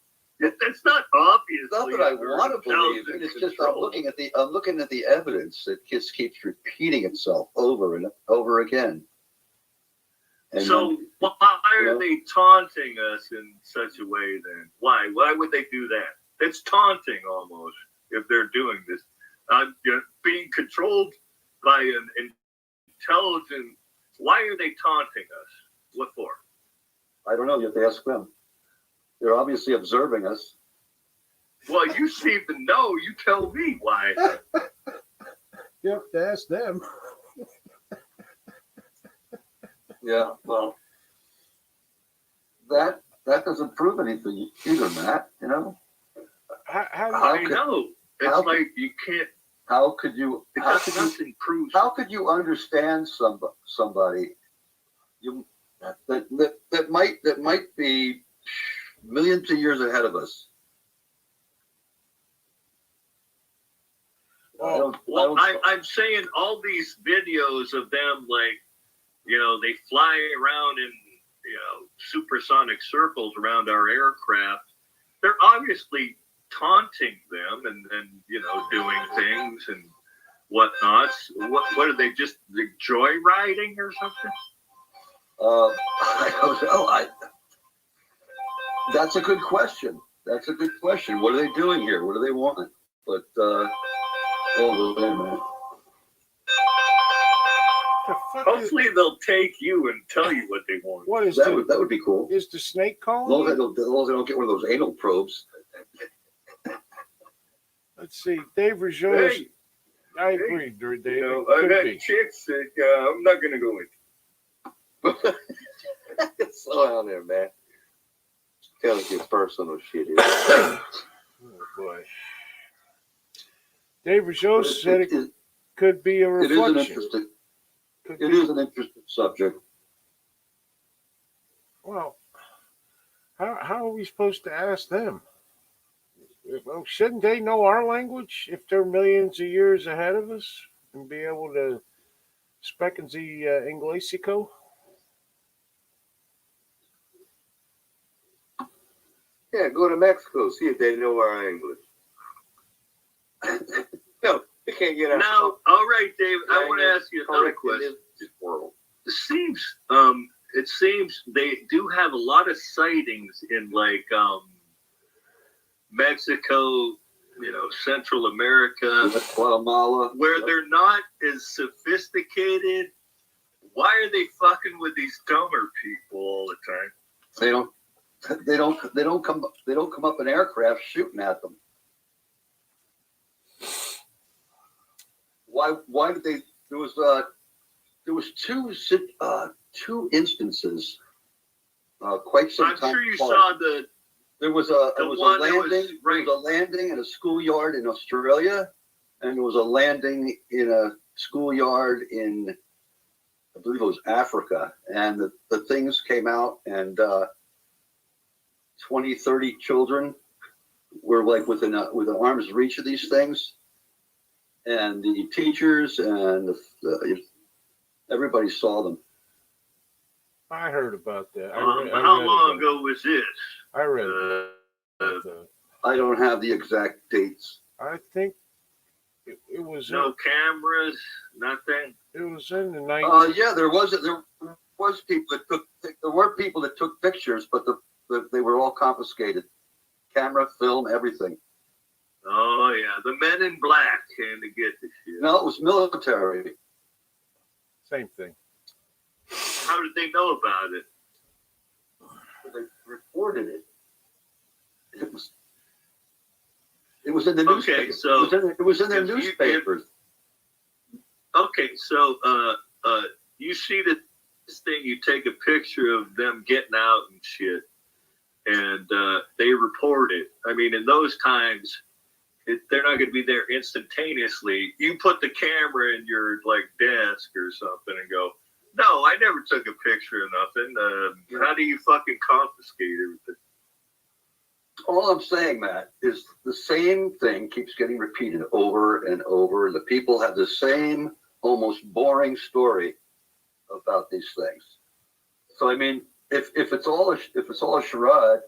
Speaker 2: That's not obvious.
Speaker 4: It's not that I want to believe it. It's just I'm looking at the evidence that just keeps repeating itself over and over again. And
Speaker 2: So why are they taunting us in such a way then? Why? Why would they do that? It's taunting almost if they're doing this. You're being controlled by an intelligent. Why are they taunting us? What for?
Speaker 4: I don't know. You have to ask them. They're obviously observing us.
Speaker 2: Well, you seem to know. You tell me why.
Speaker 1: You have to ask them.
Speaker 4: Yeah. Well, that doesn't prove anything either, Matt.
Speaker 1: How
Speaker 2: I know. It's
Speaker 4: how
Speaker 2: like you can't.
Speaker 4: How could you?
Speaker 2: It
Speaker 4: How
Speaker 2: does
Speaker 4: could you?
Speaker 2: nothing prove.
Speaker 4: How could you understand somebody that might be millions of years ahead of us?
Speaker 1: Well,
Speaker 2: Well, I'm saying all these videos of them, like, they fly around in, supersonic circles around our aircraft. They're obviously taunting them and then, doing things and whatnots. What are they, just joyriding or something?
Speaker 4: I don't know. That's a good question. What are they doing here? What do they want? But wait a minute.
Speaker 1: The fuck is,
Speaker 2: Hopefully they'll take you and tell you what they want.
Speaker 1: what is
Speaker 4: That would be cool.
Speaker 1: is the snake
Speaker 4: As long as
Speaker 1: calling?
Speaker 4: as long as they don't get one of those anal probes.
Speaker 1: Let's see. Dave Rizzo's.
Speaker 2: Hey,
Speaker 1: I agree, Dave.
Speaker 2: you know,
Speaker 1: It
Speaker 2: I
Speaker 1: could
Speaker 2: got
Speaker 1: be.
Speaker 2: chicks that I'm not going to go into.
Speaker 3: Slow down there, man. Telling you personal shit here.
Speaker 1: Oh boy. Dave Rizzo said it
Speaker 4: It
Speaker 1: could be a
Speaker 4: is an
Speaker 1: reflection.
Speaker 4: interesting.
Speaker 1: Could
Speaker 4: It
Speaker 1: be-
Speaker 4: is an interesting subject.
Speaker 1: Well, how are we supposed to ask them? Well, shouldn't they know our language if they're millions of years ahead of us and be able to sprechen Sie Englesico?
Speaker 3: Yeah, go to Mexico, see if they know our English. No, they can't get out.
Speaker 2: Now, all right, Dave, I want to ask you another question.
Speaker 3: This world.
Speaker 2: It seems they do have a lot of sightings in like Mexico, Central America,
Speaker 4: Guatemala.
Speaker 2: where they're not as sophisticated. Why are they fucking with these dumber people all the time?
Speaker 4: They don't come up in aircraft shooting at them. Why did they? There was two instances. Quite some
Speaker 2: I'm
Speaker 4: time
Speaker 2: sure you
Speaker 4: apart.
Speaker 2: saw the
Speaker 4: There was
Speaker 2: the
Speaker 4: a
Speaker 2: one that was-
Speaker 4: landing.
Speaker 2: right.
Speaker 4: There was a landing in a schoolyard in Australia, and there was a landing in a schoolyard in, I believe it was Africa. And the things came out, and 20, 30 children were like within arm's reach of these things, and the teachers and everybody saw them.
Speaker 1: I heard about that. I
Speaker 2: how
Speaker 1: read
Speaker 2: long
Speaker 1: about
Speaker 2: ago was this?
Speaker 1: it. I read
Speaker 2: Uh,
Speaker 1: about that.
Speaker 4: I don't have the exact dates.
Speaker 1: I think it was
Speaker 2: no cameras, nothing.
Speaker 1: it was in the 90s.
Speaker 4: Yeah, there were people that took pictures, but they were all confiscated. Camera, film, everything.
Speaker 2: Oh yeah, the Men in Black came to get the shit.
Speaker 4: No, it was military.
Speaker 1: Same thing.
Speaker 2: How did they know about it?
Speaker 4: They reported it. It was in the
Speaker 2: Okay,
Speaker 4: newspaper.
Speaker 2: so
Speaker 4: it was in their
Speaker 2: if you-
Speaker 4: newspapers.
Speaker 2: Okay, so you see this thing, you take a picture of them getting out and shit, and they report it. I mean, in those times, they're not going to be there instantaneously. You put the camera in your like desk or something and go, "No, I never took a picture of nothing." How do you fucking confiscate everything?
Speaker 4: All I'm saying, Matt, is the same thing keeps getting repeated over and over. The people have the same almost boring story about these things. So I mean, if it's all a charade,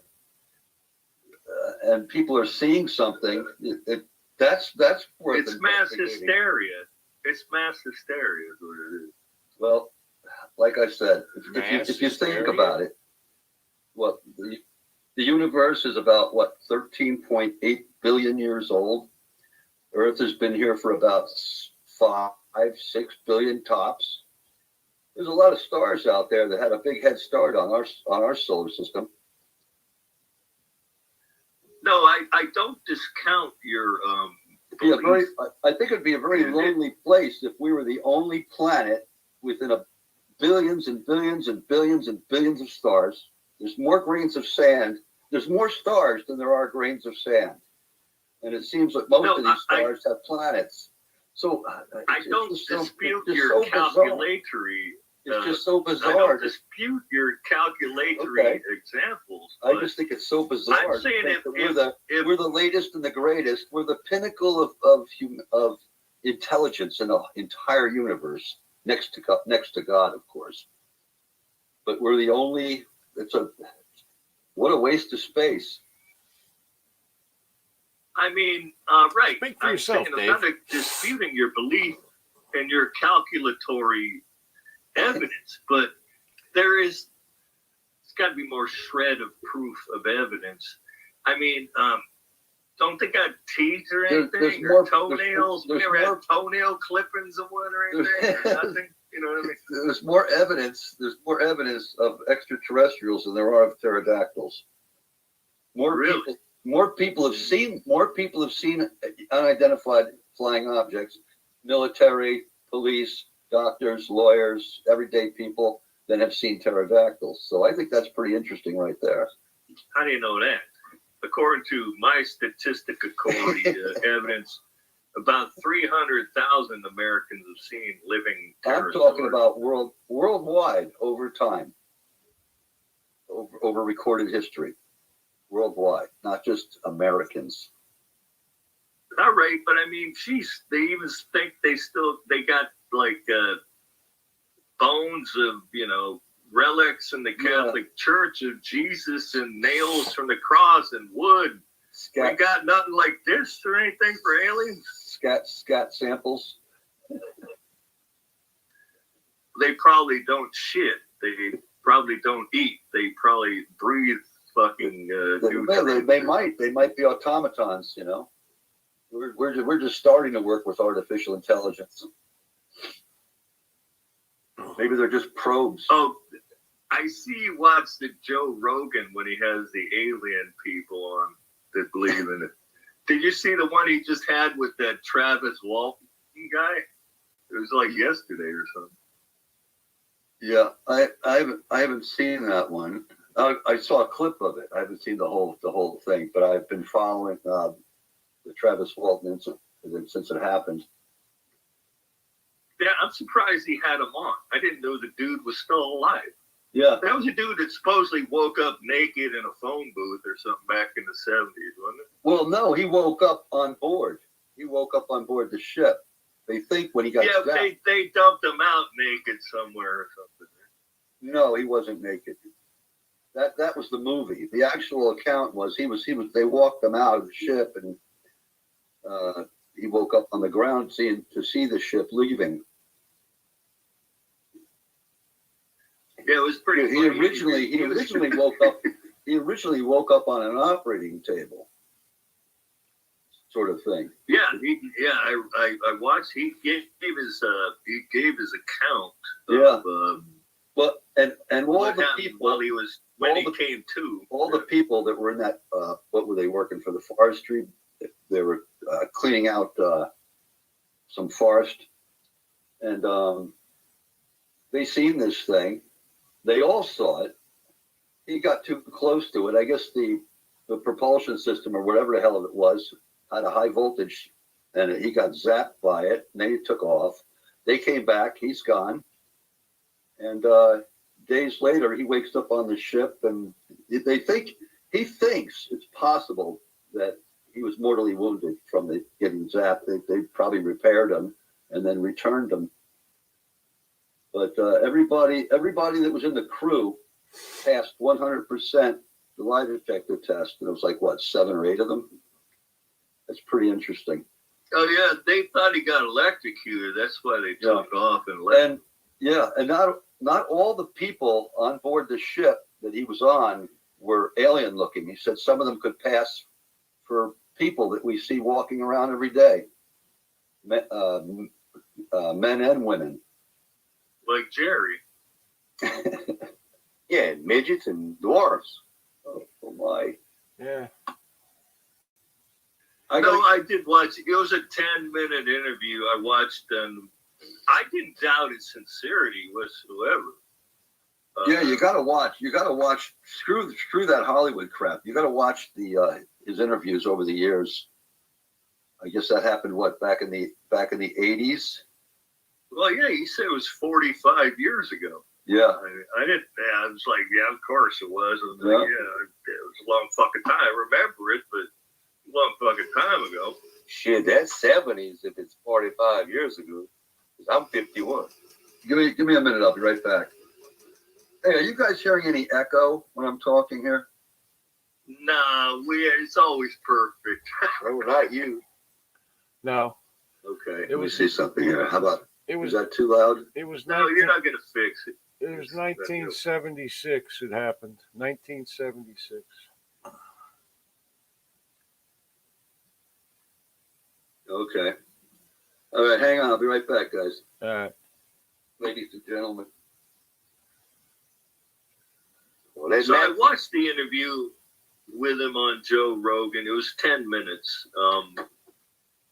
Speaker 4: and people are seeing something, that's worth
Speaker 2: It's mass
Speaker 4: investigating.
Speaker 2: hysteria. It's mass hysteria is what it is.
Speaker 4: Well, like I said,
Speaker 1: Mass
Speaker 4: if you think
Speaker 1: hysteria?
Speaker 4: about it, what the universe is about 13.8 billion years old. Earth has been here for about 5-6 billion tops. There's a lot of stars out there that had a big head start on our solar system.
Speaker 2: No, I don't discount your belief.
Speaker 4: I think it'd be a very lonely place if we were the only planet within billions and billions and billions and billions of stars. There's more grains of sand. There's more stars than there are grains of sand. And it seems like most of these stars have planets. So
Speaker 2: I
Speaker 4: it's
Speaker 2: don't
Speaker 4: just so-
Speaker 2: dispute
Speaker 4: it's just
Speaker 2: your
Speaker 4: so bizarre.
Speaker 2: calculatory.
Speaker 4: It's just so
Speaker 2: I
Speaker 4: bizarre.
Speaker 2: don't dispute your calculatory
Speaker 4: Okay.
Speaker 2: examples.
Speaker 4: I
Speaker 2: but
Speaker 4: just think it's so bizarre.
Speaker 2: I'm saying
Speaker 4: to think
Speaker 2: if-
Speaker 4: that we're the latest and the greatest. We're the pinnacle of intelligence in the entire universe, next to God, of course. But we're the only. What a waste of space.
Speaker 2: I mean, right.
Speaker 1: Speak for
Speaker 2: I'm
Speaker 1: yourself,
Speaker 2: saying I'm not disputing your belief and your calculatory evidence, but it's got to be more shred of proof of evidence. I mean, don't they got teeth or
Speaker 4: There's
Speaker 2: anything?
Speaker 4: more-
Speaker 2: Or toenails?
Speaker 4: there's
Speaker 2: we never
Speaker 4: more-
Speaker 2: had toenail clippings of one or anything? Or nothing? You know what I mean?
Speaker 4: There's more evidence. There's more evidence of extraterrestrials than there are of pterodactyls.
Speaker 2: Really?
Speaker 4: More people have seen unidentified flying objects. Military, police, doctors, lawyers, everyday people than have seen pterodactyls. So I think that's pretty interesting right there.
Speaker 2: How do you know that? According to my Statistica Corps evidence, about 300,000 Americans have seen living
Speaker 4: I'm
Speaker 2: pterosaurs.
Speaker 4: talking about worldwide over time, over recorded history, worldwide, not just Americans.
Speaker 2: All right, but I mean, geez, they even think they got like bones of, relics in the Catholic Church of Jesus and nails from the cross and wood. We got nothing like this or anything for aliens.
Speaker 4: Scat samples.
Speaker 2: They probably don't shit. They probably don't eat. They probably breathe fucking.
Speaker 4: They might be automatons. We're just starting to work with artificial intelligence. Maybe they're just probes.
Speaker 2: Oh, I see you watch the Joe Rogan when he has the alien people on that believe in it. Did you see the one he just had with that Travis Walton guy? It was like yesterday or something.
Speaker 4: Yeah, I haven't seen that one. I saw a clip of it. I haven't seen the whole thing, but I've been following the Travis Walton incident since it happened.
Speaker 2: Yeah, I'm surprised he had him on. I didn't know the dude was still alive.
Speaker 4: Yeah.
Speaker 2: That was a dude that supposedly woke up naked in a phone booth or something back in the 70s, wasn't it?
Speaker 4: Well, no, he woke up on board. He woke up on board the ship. They think when he got zapped.
Speaker 2: they dumped him out naked somewhere or something.
Speaker 4: No, he wasn't naked. That was the movie. The actual account was they walked him out of the ship and he woke up on the ground to see the ship leaving.
Speaker 2: Yeah, it was pretty.
Speaker 4: He originally woke up. He originally woke up on an operating table, sort of thing.
Speaker 2: Yeah, I watched. He gave his account.
Speaker 4: Yeah.
Speaker 2: Of,
Speaker 4: Well, and all
Speaker 2: what
Speaker 4: the
Speaker 2: happened
Speaker 4: people
Speaker 2: while he was came to.
Speaker 4: All the people that were in that. What were they working for? The forestry. They were cleaning out some forest, and they seen this thing. They all saw it. He got too close to it. I guess the propulsion system or whatever the hell it was had a high voltage, and he got zapped by it. And then he took off. They came back. He's gone. And days later, he wakes up on the ship, and he thinks it's possible that he was mortally wounded from getting zapped. They probably repaired him and then returned him. But everybody that was in the crew passed 100% the lie detector test. And it was like, what, 7 or 8 of them? That's pretty interesting.
Speaker 2: Oh, yeah, they thought he got electrocuted. That's why they took off and left.
Speaker 4: And not all the people on board the ship that he was on were alien looking. He said some of them could pass for people that we see walking around every day, men and women.
Speaker 2: Like Jerry.
Speaker 3: Yeah, midgets and dwarfs.
Speaker 4: Oh my.
Speaker 1: Yeah.
Speaker 2: I did watch. It was a 10-minute interview I watched, and I didn't doubt his sincerity whatsoever.
Speaker 4: Yeah, you gotta watch. Screw that Hollywood crap. You gotta watch his interviews over the years. I guess that happened back in the 80s.
Speaker 2: Well, yeah, he said it was 45 years ago.
Speaker 4: Yeah.
Speaker 2: I didn't. I was like, yeah, of course it was. It was a long fucking time. I remember it, but a long fucking time ago.
Speaker 3: Shit, that's 70s if it's 45 years ago. 'Cause I'm 51.
Speaker 4: Give me a minute. I'll be right back. Hey, are you guys hearing any echo when I'm talking here?
Speaker 2: Nah, it's always perfect.
Speaker 3: No, not you.
Speaker 1: No,
Speaker 4: Okay.
Speaker 1: It
Speaker 4: Let me
Speaker 1: was-
Speaker 4: see something here. How about?
Speaker 1: it
Speaker 4: Was
Speaker 1: was
Speaker 4: that too loud?
Speaker 1: it was
Speaker 2: No, you're not gonna fix it.
Speaker 1: It was 1976. It happened. 1976.
Speaker 4: Okay. All right, hang on. I'll be right back, guys.
Speaker 1: Uh,
Speaker 4: Ladies and gentlemen.
Speaker 3: Well, that
Speaker 2: So I
Speaker 3: Matt-
Speaker 2: watched the interview with him on Joe Rogan. It was 10 minutes.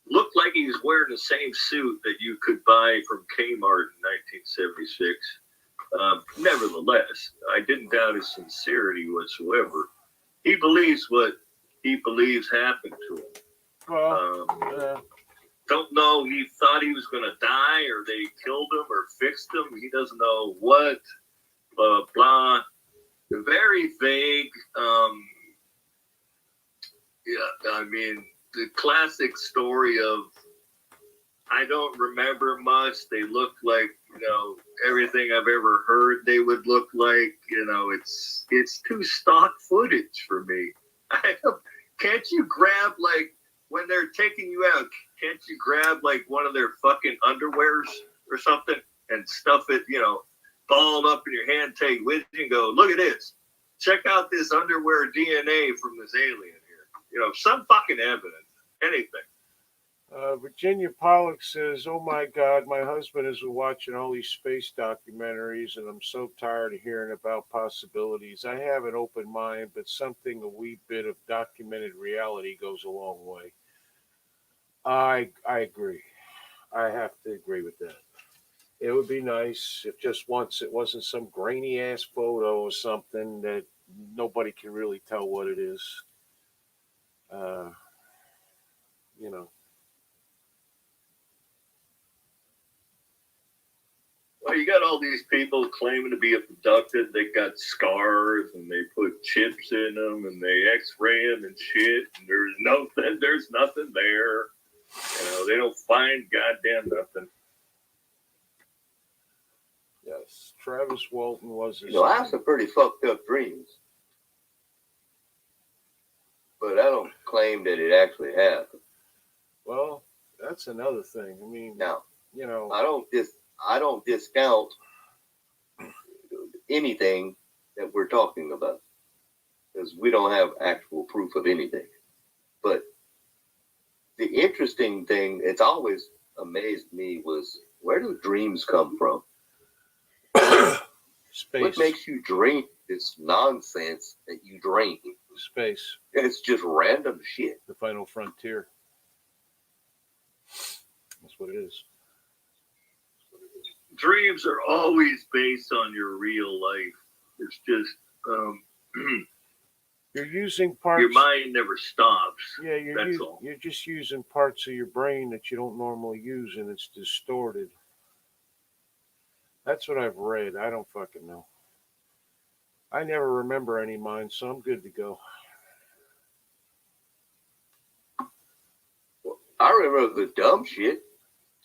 Speaker 2: Looked like he was wearing the same suit that you could buy from Kmart in 1976. Nevertheless, I didn't doubt his sincerity whatsoever. He believes what he believes happened to him.
Speaker 1: Well,
Speaker 2: Don't know. He thought he was going to die, or they killed him, or fixed him. He doesn't know what. Blah blah. Very vague. Yeah, I mean the classic story of I don't remember much. They look like everything I've ever heard they would look like. It's too stock footage for me. Can't you grab like when they're taking you out? Can't you grab like one of their fucking underwears or something and stuff it, balled up in your hand, take with you and go, look at this. Check out this underwear DNA from this alien here. Some fucking evidence. Anything.
Speaker 1: Virginia Pollock says, "Oh my God, my husband has been watching all these space documentaries, and I'm so tired of hearing about possibilities. I have an open mind, but something a wee bit of documented reality goes a long way." I agree. I have to agree with that. It would be nice if just once it wasn't some grainy ass photo or something that nobody can really tell what it is. You know.
Speaker 2: Well, you got all these people claiming to be abducted. They got scars and they put chips in them and they X-ray them and shit. And there's nothing there. They don't find goddamn nothing.
Speaker 1: Yes, Travis Walton was his
Speaker 3: I have some pretty fucked up dreams. But I don't claim that it actually happened.
Speaker 1: Well, that's another thing. I mean,
Speaker 3: Now,
Speaker 1: I
Speaker 3: I don't discount anything that we're talking about because we don't have actual proof of anything. But the interesting thing, it's always amazed me, was where do dreams come from?
Speaker 1: space.
Speaker 3: What makes you dream this nonsense that you dream?
Speaker 1: Space,
Speaker 3: It's just random shit.
Speaker 1: the final frontier. That's what it is.
Speaker 2: Dreams are always based on your real life. It's just
Speaker 1: You're using parts.
Speaker 2: your mind never stops.
Speaker 1: Yeah,
Speaker 2: That's all.
Speaker 1: you're just using parts of your brain that you don't normally use, and it's distorted. That's what I've read. I don't fucking know. I never remember any mine, so I'm good to go.
Speaker 3: I remember the dumb shit,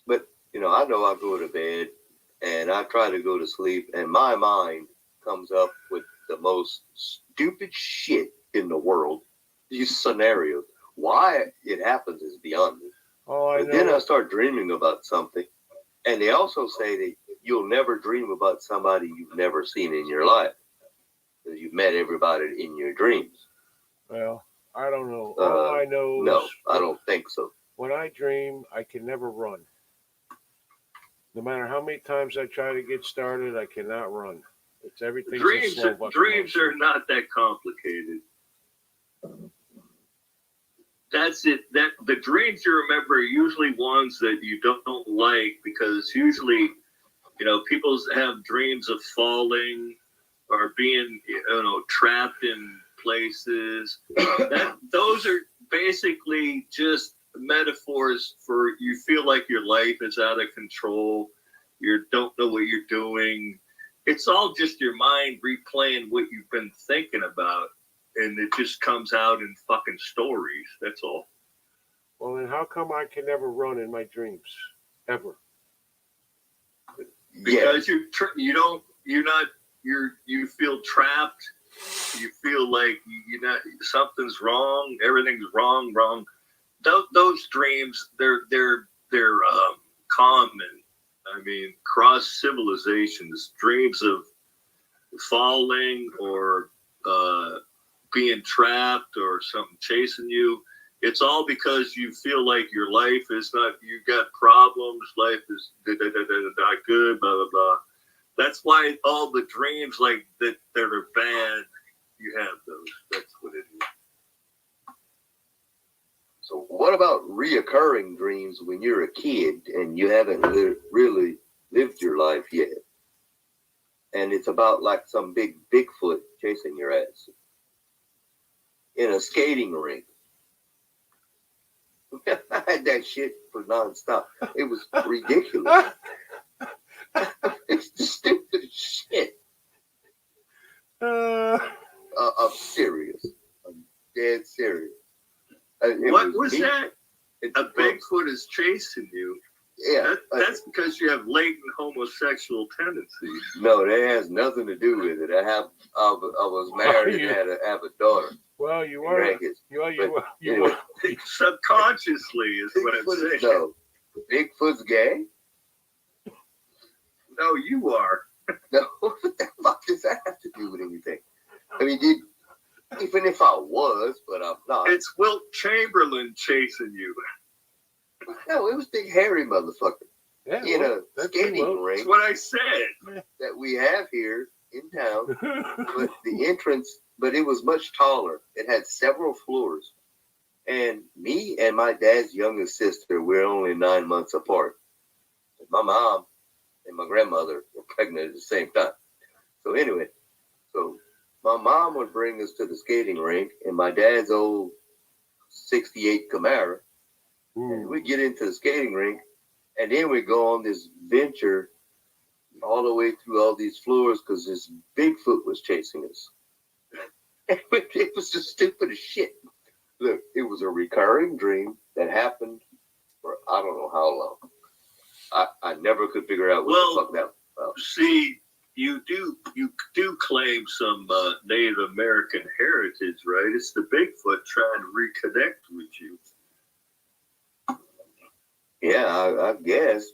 Speaker 3: but I know I go to bed and I try to go to sleep, and my mind comes up with the most stupid shit in the world. These scenarios. Why it happens is beyond me.
Speaker 1: Oh, I
Speaker 3: But
Speaker 1: know.
Speaker 3: then I start dreaming about something, and they also say that you'll never dream about somebody you've never seen in your life because you've met everybody in your dreams.
Speaker 1: Well, I don't know. All I know
Speaker 3: No,
Speaker 1: is
Speaker 3: I don't think so.
Speaker 1: when I dream, I can never run. No matter how many times I try to get started, I cannot run. It's everything's a slow fucking
Speaker 2: Dreams
Speaker 1: motion.
Speaker 2: are not that complicated. That's it. That the dreams you remember are usually ones that you don't like, because usually, people have dreams of falling or being, trapped in places. Those are basically just metaphors for you feel like your life is out of control. You don't know what you're doing. It's all just your mind replaying what you've been thinking about, and it just comes out in fucking stories. That's all.
Speaker 1: Well, then how come I can never run in my dreams? Ever.
Speaker 2: Because you feel trapped. You feel like something's wrong. Everything's wrong. Those dreams, they're common. I mean, cross civilizations, dreams of falling or being trapped or something chasing you. It's all because you feel like your life is not, you got problems, life is not good, blah, blah, blah. That's why all the dreams like that are bad, you have those. That's what it is.
Speaker 3: So what about reoccurring dreams when you're a kid and you haven't really lived your life yet? And it's about like some big Bigfoot chasing your ass in a skating rink. I had that shit for nonstop. It was ridiculous. It's the stupidest shit. I'm serious. I'm dead serious.
Speaker 2: What was
Speaker 3: me.
Speaker 2: that? A Bigfoot is chasing you.
Speaker 3: Yeah.
Speaker 2: That's because you have latent homosexual tendencies.
Speaker 3: No, that has nothing to do with it. I was married and have a daughter.
Speaker 1: Well, you
Speaker 3: and
Speaker 1: were.
Speaker 3: grandkids.
Speaker 1: You were.
Speaker 2: Subconsciously is what I'm
Speaker 3: Bigfoot is,
Speaker 2: saying.
Speaker 3: no. Bigfoot's gay?
Speaker 2: No, you are.
Speaker 3: No, what the fuck does that have to do with anything? I mean, even if I was, but I'm not.
Speaker 2: It's Wilt Chamberlain chasing you.
Speaker 3: No, it was big hairy motherfucker
Speaker 1: Yeah,
Speaker 3: in
Speaker 1: well,
Speaker 3: a
Speaker 1: that's
Speaker 3: skating
Speaker 1: Wilt.
Speaker 3: rink
Speaker 2: That's what I said.
Speaker 3: that we have here in town. But the entrance, but it was much taller. It had several floors. And me and my dad's youngest sister, we're only 9 months apart. My mom and my grandmother were pregnant at the same time. So anyway, so my mom would bring us to the skating rink and my dad's old 68 Camaro. And we get into the skating rink and then we go on this venture all the way through all these floors because this Bigfoot was chasing us. It was the stupidest shit. Look, it was a recurring dream that happened for I don't know how long. I never could figure out what the fuck that was.
Speaker 2: See, you do claim some Native American heritage, right? It's the Bigfoot trying to reconnect with you.
Speaker 3: Yeah, I guess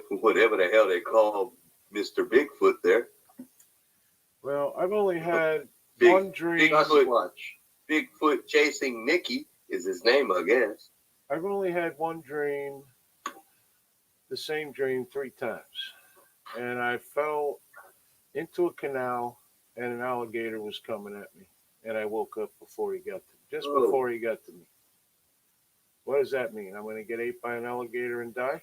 Speaker 3: whatever the hell they call Mr. Bigfoot there.
Speaker 1: Well, I've only had
Speaker 3: Big-
Speaker 1: one dream.
Speaker 3: Bigfoot chasing Nicky is his name, I guess.
Speaker 1: I've only had one dream, the same dream 3 times. And I fell into a canal and an alligator was coming at me. And I woke up before he got to me, before he got to me. What does that mean? I'm going to get ate by an alligator and die?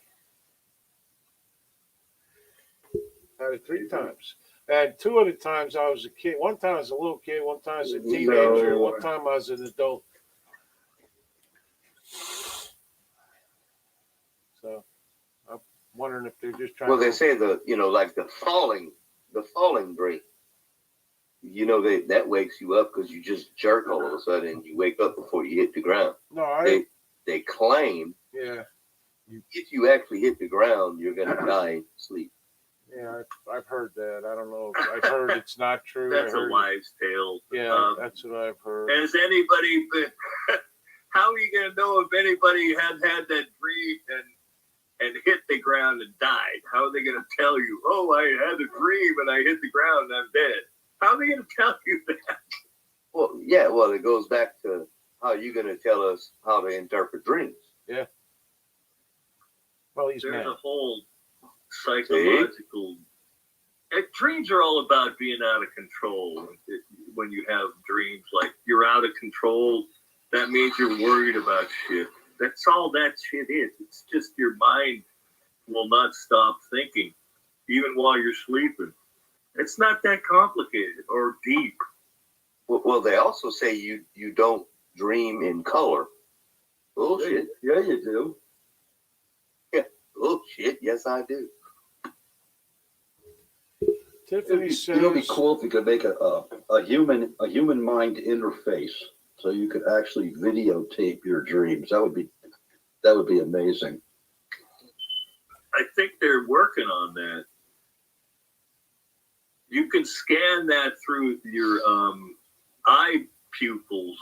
Speaker 1: Had it 3 times. And 2 of the times I was a kid. One time I was a little kid, one time I was a teenager, one time I was an adult. So I'm wondering if they're just trying
Speaker 3: Well, they
Speaker 1: to...
Speaker 3: say like the falling dream. That wakes you up because you just jerk all of a sudden and you wake up before you hit the ground.
Speaker 1: No,
Speaker 3: They claim
Speaker 1: yeah,
Speaker 3: if you actually hit the ground, you're gonna die in sleep.
Speaker 1: yeah, I've heard that. I don't know. I've heard it's not true.
Speaker 2: That's
Speaker 1: I
Speaker 2: a
Speaker 1: heard,
Speaker 2: wives' tale.
Speaker 1: yeah, that's what I've heard.
Speaker 2: Has anybody been, how are you going to know if anybody had that dream and hit the ground and died? How are they going to tell you, oh, I had a dream and I hit the ground and I'm dead? How are they going to tell you that?
Speaker 3: Well, yeah, it goes back to how you're gonna tell us how to interpret dreams.
Speaker 1: Yeah. Well, he's
Speaker 2: There's
Speaker 1: mad.
Speaker 2: a whole psychological... Dreams are all about being out of control. When you have dreams like you're out of control, that means you're worried about shit. That's all that shit is. It's just your mind will not stop thinking, even while you're sleeping. It's not that complicated or deep.
Speaker 3: Well, they also say you don't dream in color. Bullshit.
Speaker 4: Yeah, you do.
Speaker 3: Bullshit. Yes, I do.
Speaker 1: Tiffany says...
Speaker 4: It'll be cool if you could make a human mind interface, so you could actually videotape your dreams. That would be amazing.
Speaker 2: I think they're working on that. You can scan that through your eye pupils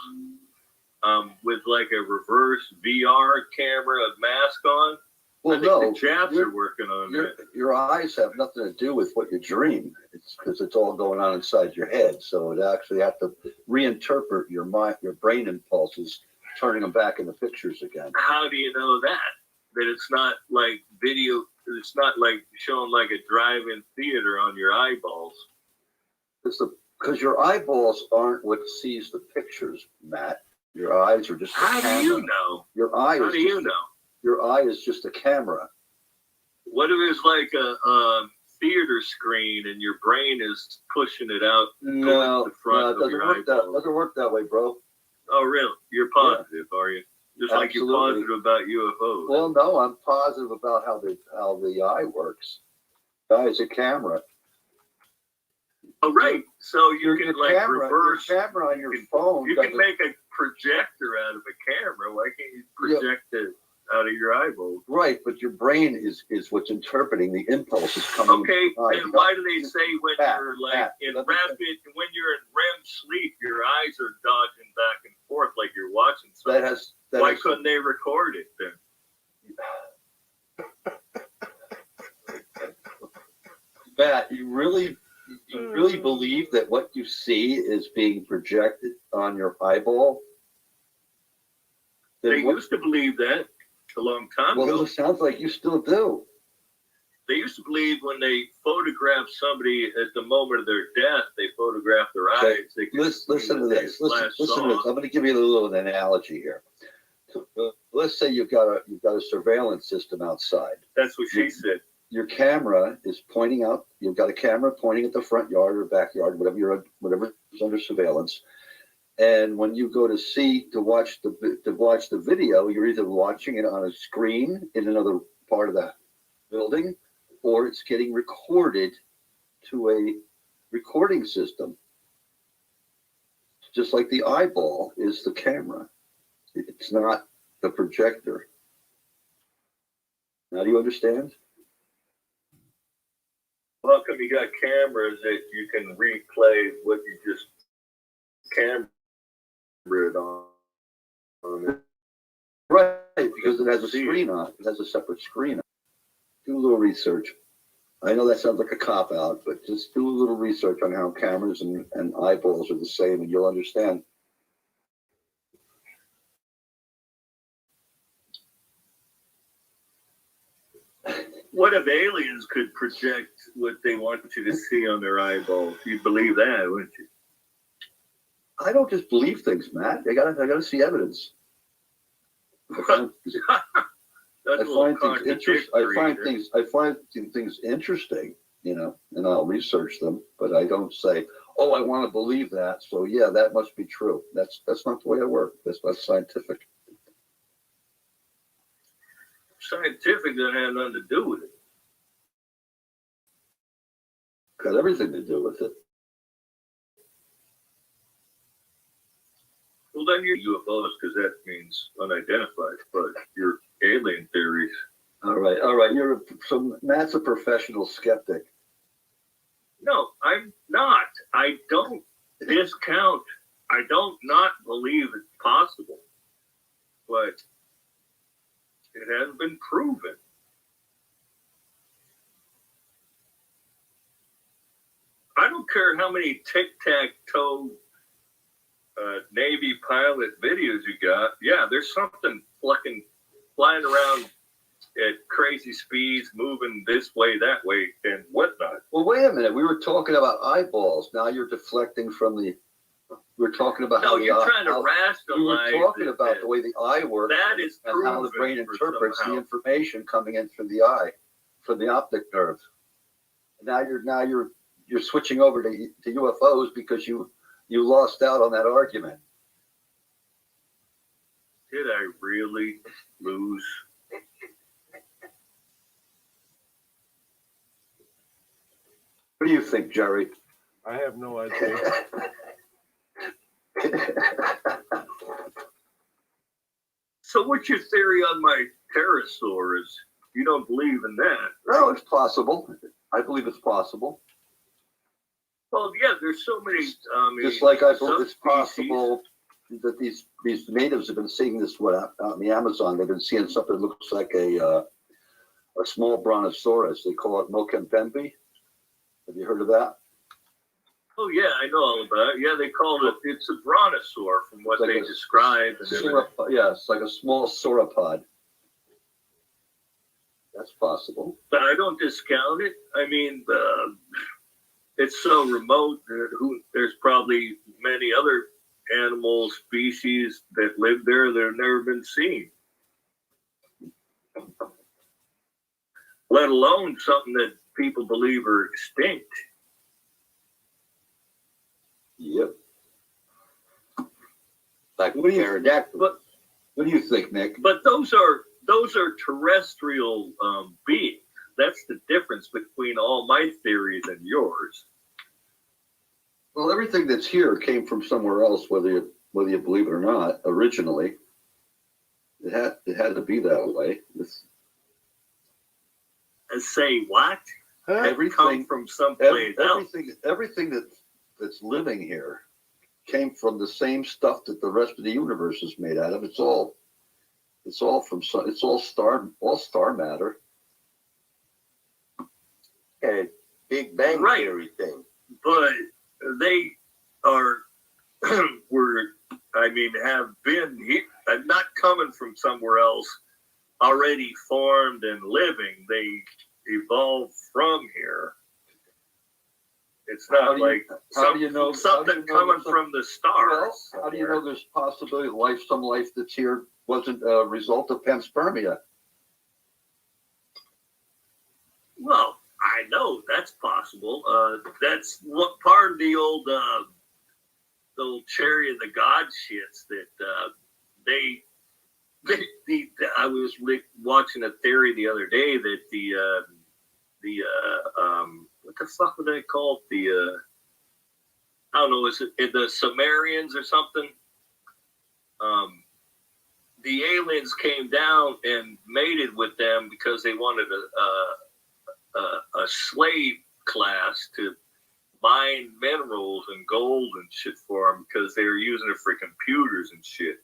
Speaker 2: with like a reverse VR camera, a mask on.
Speaker 4: Well,
Speaker 2: I think the Japs are working on that.
Speaker 4: Your eyes have nothing to do with what you dream. It's because it's all going on inside your head. So it actually have to reinterpret your mind, your brain impulses, turning them back into pictures again.
Speaker 2: How do you know that? That it's not like video, it's not like showing like a drive-in theater on your eyeballs.
Speaker 4: Because your eyeballs aren't what sees the pictures, Matt. Your eyes are just a
Speaker 2: How
Speaker 4: camera.
Speaker 2: do you know?
Speaker 4: Your eye
Speaker 2: How
Speaker 4: is
Speaker 2: do you know?
Speaker 4: Your eye is just a camera.
Speaker 2: What if it's like a theater screen and your brain is pushing it out
Speaker 4: No,
Speaker 2: towards the front
Speaker 4: no, it
Speaker 2: of
Speaker 4: doesn't
Speaker 2: your
Speaker 4: work that.
Speaker 2: eyeballs?
Speaker 4: Doesn't work that way, bro.
Speaker 2: Oh, really? You're positive, are you? Just like you're
Speaker 4: Absolutely.
Speaker 2: positive about UFOs.
Speaker 4: Well, no, I'm positive about how the eye works. The eye is a camera.
Speaker 2: Oh, right. So you can like reverse.
Speaker 4: Your camera on your phone.
Speaker 2: You can make a projector out of a camera. Why can't you project it out of your eyeballs?
Speaker 4: Right, but your brain is what's interpreting the impulses coming.
Speaker 2: Okay, and why do they say when
Speaker 4: Matt,
Speaker 2: you're like
Speaker 4: Matt,
Speaker 2: in
Speaker 4: let me
Speaker 2: when you're in REM sleep, your eyes are dodging back and forth like you're watching something? Why couldn't they record it then?
Speaker 4: Matt, you really believe that what you see is being projected on your eyeball?
Speaker 2: They used to believe that a long time ago.
Speaker 4: Well, it sounds like you still do.
Speaker 2: They used to believe when they photographed somebody at the moment of their death, they photographed their
Speaker 4: Okay.
Speaker 2: eyes. They could
Speaker 4: Listen to this. Listen to this. I'm going to give you a little analogy here. Let's say you've got a surveillance system outside.
Speaker 2: That's what she said.
Speaker 4: Your camera is pointing out. You've got a camera pointing at the front yard or backyard, whatever is under surveillance. And when you go to watch the video, you're either watching it on a screen in another part of the building, or it's getting recorded to a recording system. Just like the eyeball is the camera. It's not the projector. Now, do you understand?
Speaker 2: Well, how come you got cameras that you can replay what you just cameraed on it?
Speaker 4: Right, because it has a screen on it. It has a separate screen. Do a little research. I know that sounds like a cop-out, but just do a little research on how cameras and eyeballs are the same, and you'll understand.
Speaker 2: What if aliens could project what they want you to see on their eyeballs? You'd believe that, wouldn't you?
Speaker 4: I don't just believe things, Matt. I gotta see evidence. I find things interesting, and I'll research them, but I don't say, oh, I want to believe that, so yeah, that must be true. That's not the way I work. That's not scientific.
Speaker 2: Scientific doesn't have nothing to do with it.
Speaker 4: Got everything to do with it.
Speaker 2: Well, then you're UFOs because that means unidentified, but your alien theories.
Speaker 4: All right. So Matt's a professional skeptic.
Speaker 2: No, I'm not. I don't discount. I don't not believe it's possible, but it hasn't been proven. I don't care how many tic-tac-toe Navy pilot videos you got. Yeah, there's something fucking flying around at crazy speeds, moving this way, that way, and whatnot.
Speaker 4: Well, wait a minute. We were talking about eyeballs. Now you're deflecting from the. We're talking about
Speaker 2: no,
Speaker 4: how
Speaker 2: you're trying to rationalize.
Speaker 4: We were talking about the way the eye works.
Speaker 2: That is
Speaker 4: and how the brain interprets the information coming in through the eye, from the optic nerve. Now you're switching over to UFOs because you lost out on that argument.
Speaker 2: Did I really lose?
Speaker 4: What do you think, Jerry?
Speaker 1: I have no idea.
Speaker 2: So what's your theory on my pterosaurs? You don't believe in that?
Speaker 4: No, it's possible. I believe it's possible.
Speaker 2: Well, yeah, there's so many.
Speaker 4: Just like I believe it's possible that these natives have been seeing this out in the Amazon. They've been seeing something that looks like a small brontosaurus. They call it Mokempembe. Have you heard of that?
Speaker 2: Oh yeah, I know all about it. Yeah, they called it. It's a brontosaur from what
Speaker 4: Like
Speaker 2: they
Speaker 4: a
Speaker 2: described. And everything.
Speaker 4: Yeah, it's like a small sauropod. That's possible.
Speaker 2: But I don't discount it. I mean, it's so remote that there's probably many other animal species that live there that have never been seen. Let alone something that people believe are extinct.
Speaker 4: Yep.
Speaker 3: Like
Speaker 4: What do you-
Speaker 3: pterodactyl.
Speaker 2: But
Speaker 4: What do you think, Nick?
Speaker 2: but those are terrestrial beings. That's the difference between all my theories and yours.
Speaker 4: Well, everything that's here came from somewhere else, whether you believe it or not. Originally, it had to be that way.
Speaker 2: And say what?
Speaker 1: Huh?
Speaker 2: Have come from someplace else.
Speaker 4: Everything that's living here came from the same stuff that the rest of the universe is made out of. It's all star matter.
Speaker 3: And Big Bang
Speaker 2: Right.
Speaker 3: Theory thing.
Speaker 2: But they are have been here, not coming from somewhere else, already formed and living. They evolved from here. It's not something coming from the stars.
Speaker 4: How do you know there's possibility of some life that's here wasn't a result of panspermia?
Speaker 2: Well, I know that's possible. That's what part of the old Cherry of the God shits that I was watching a theory the other day that what the fuck were they called? I don't know, is it the Sumerians or something? The aliens came down and mated with them because they wanted a slave class to mine minerals and gold and shit for them because they were using it for computers and shit.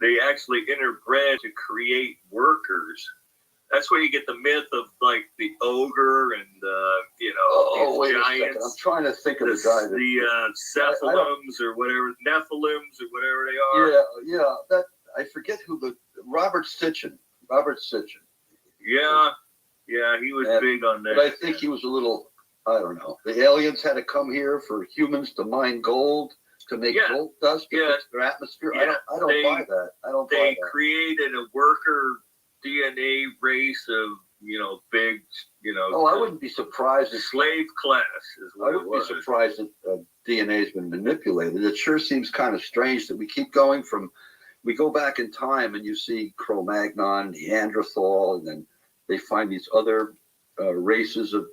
Speaker 2: They actually interbred to create workers. That's where you get the myth of like the ogre and these
Speaker 4: Wait a second. I'm
Speaker 2: giants,
Speaker 4: trying to think of the guy that.
Speaker 2: cephalims or whatever, Nephilims or whatever they are.
Speaker 4: Yeah. That I forget who Robert Sitchin.
Speaker 2: Yeah, he was big on that.
Speaker 4: But I think he was a little. I don't know. The aliens had to come here for humans to mine gold, to make gold dust, to fix their atmosphere.
Speaker 2: Yeah.
Speaker 4: I don't buy that. I don't buy
Speaker 2: They
Speaker 4: that.
Speaker 2: created a worker DNA race of big
Speaker 4: Oh, I wouldn't be surprised if
Speaker 2: slave class is
Speaker 4: I
Speaker 2: what it
Speaker 4: wouldn't be
Speaker 2: was.
Speaker 4: surprised that DNA has been manipulated. It sure seems kind of strange that we keep going we go back in time and you see Cro-Magnon, Neanderthal, and then they find these other races of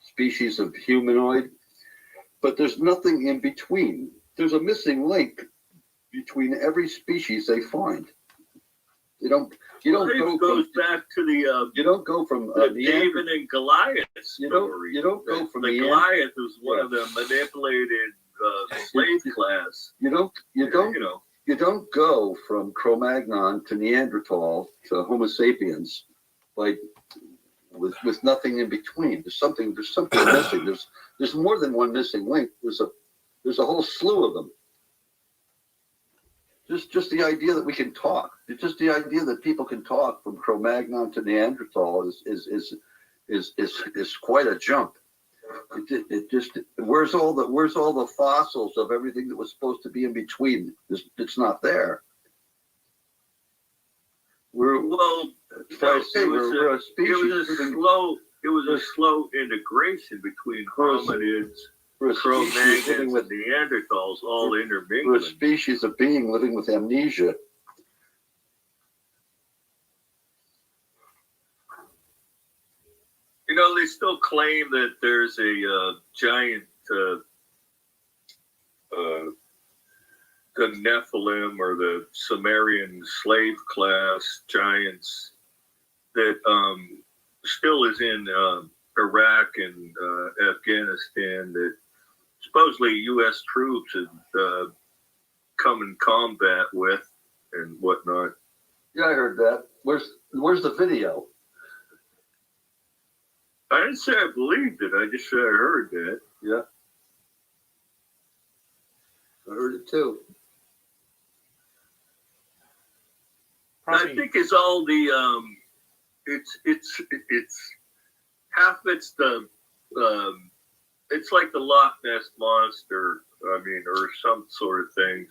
Speaker 4: species of humanoid, but there's nothing in between. There's a missing link between every species they find. You don't
Speaker 2: goes back to the
Speaker 4: you don't go from
Speaker 2: David and Goliath story.
Speaker 4: You don't go from
Speaker 2: the Goliath was one of the manipulated slave class.
Speaker 4: You don't go from Cro-Magnon to Neanderthal to Homo sapiens like with nothing in between. There's something missing. There's more than one missing link. There's a whole slew of them. Just the idea that we can talk. It's just the idea that people can talk from Cro-Magnon to Neanderthal is quite a jump. It just where's all the fossils of everything that was supposed to be in between? It's not there. We're a species.
Speaker 2: It was a slow integration between hominids, Cro-Magnons, and Neanderthals, all
Speaker 4: We're a
Speaker 2: intermingling.
Speaker 4: species of being living with amnesia.
Speaker 2: They still claim that there's a giant, the Nephilim or the Sumerian slave class giants that still is in Iraq and Afghanistan that supposedly U.S. troops had come in combat with and whatnot.
Speaker 4: Yeah, I heard that. Where's the video?
Speaker 2: I didn't say I believed it. I just said I heard that.
Speaker 4: Yeah. I heard it too.
Speaker 2: I
Speaker 1: Probably,
Speaker 2: think it's all the it's half it's the it's like the Loch Ness monster. I mean, or some sort of things.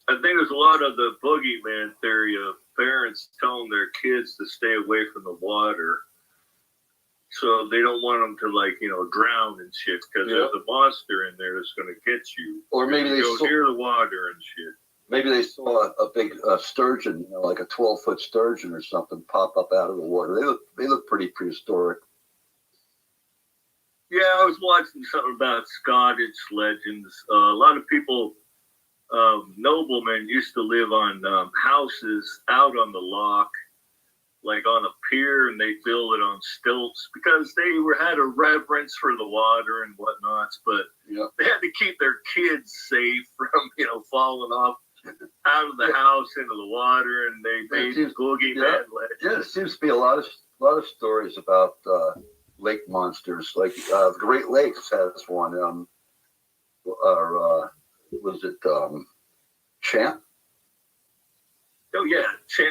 Speaker 2: I think there's a lot of the boogeyman theory of parents telling their kids to stay away from the water, so they don't want them to, like, you know, drown and shit, because
Speaker 4: Yeah.
Speaker 2: there's a monster in there that's going to get you.
Speaker 4: Or maybe they
Speaker 2: Go
Speaker 4: saw,
Speaker 2: near the water and shit.
Speaker 4: maybe they saw a big sturgeon, you know, like a 12-foot sturgeon or something, pop up out of the water. They look pretty prehistoric.
Speaker 2: Yeah, I was watching something about Scottish legends. A lot of people, noblemen, used to live on houses out on the loch, like on a pier, and they build it on stilts because they had a reverence for the water and whatnots, but
Speaker 4: Yeah.
Speaker 2: they had to keep their kids safe from, you know, falling off out of the house into the water, and they made
Speaker 4: seems-
Speaker 2: boogeyman
Speaker 4: yeah.
Speaker 2: legends.
Speaker 4: Yeah, there seems to be a lot of stories about lake monsters. Like the Great Lakes has one. Or was it Champ?
Speaker 2: Oh yeah,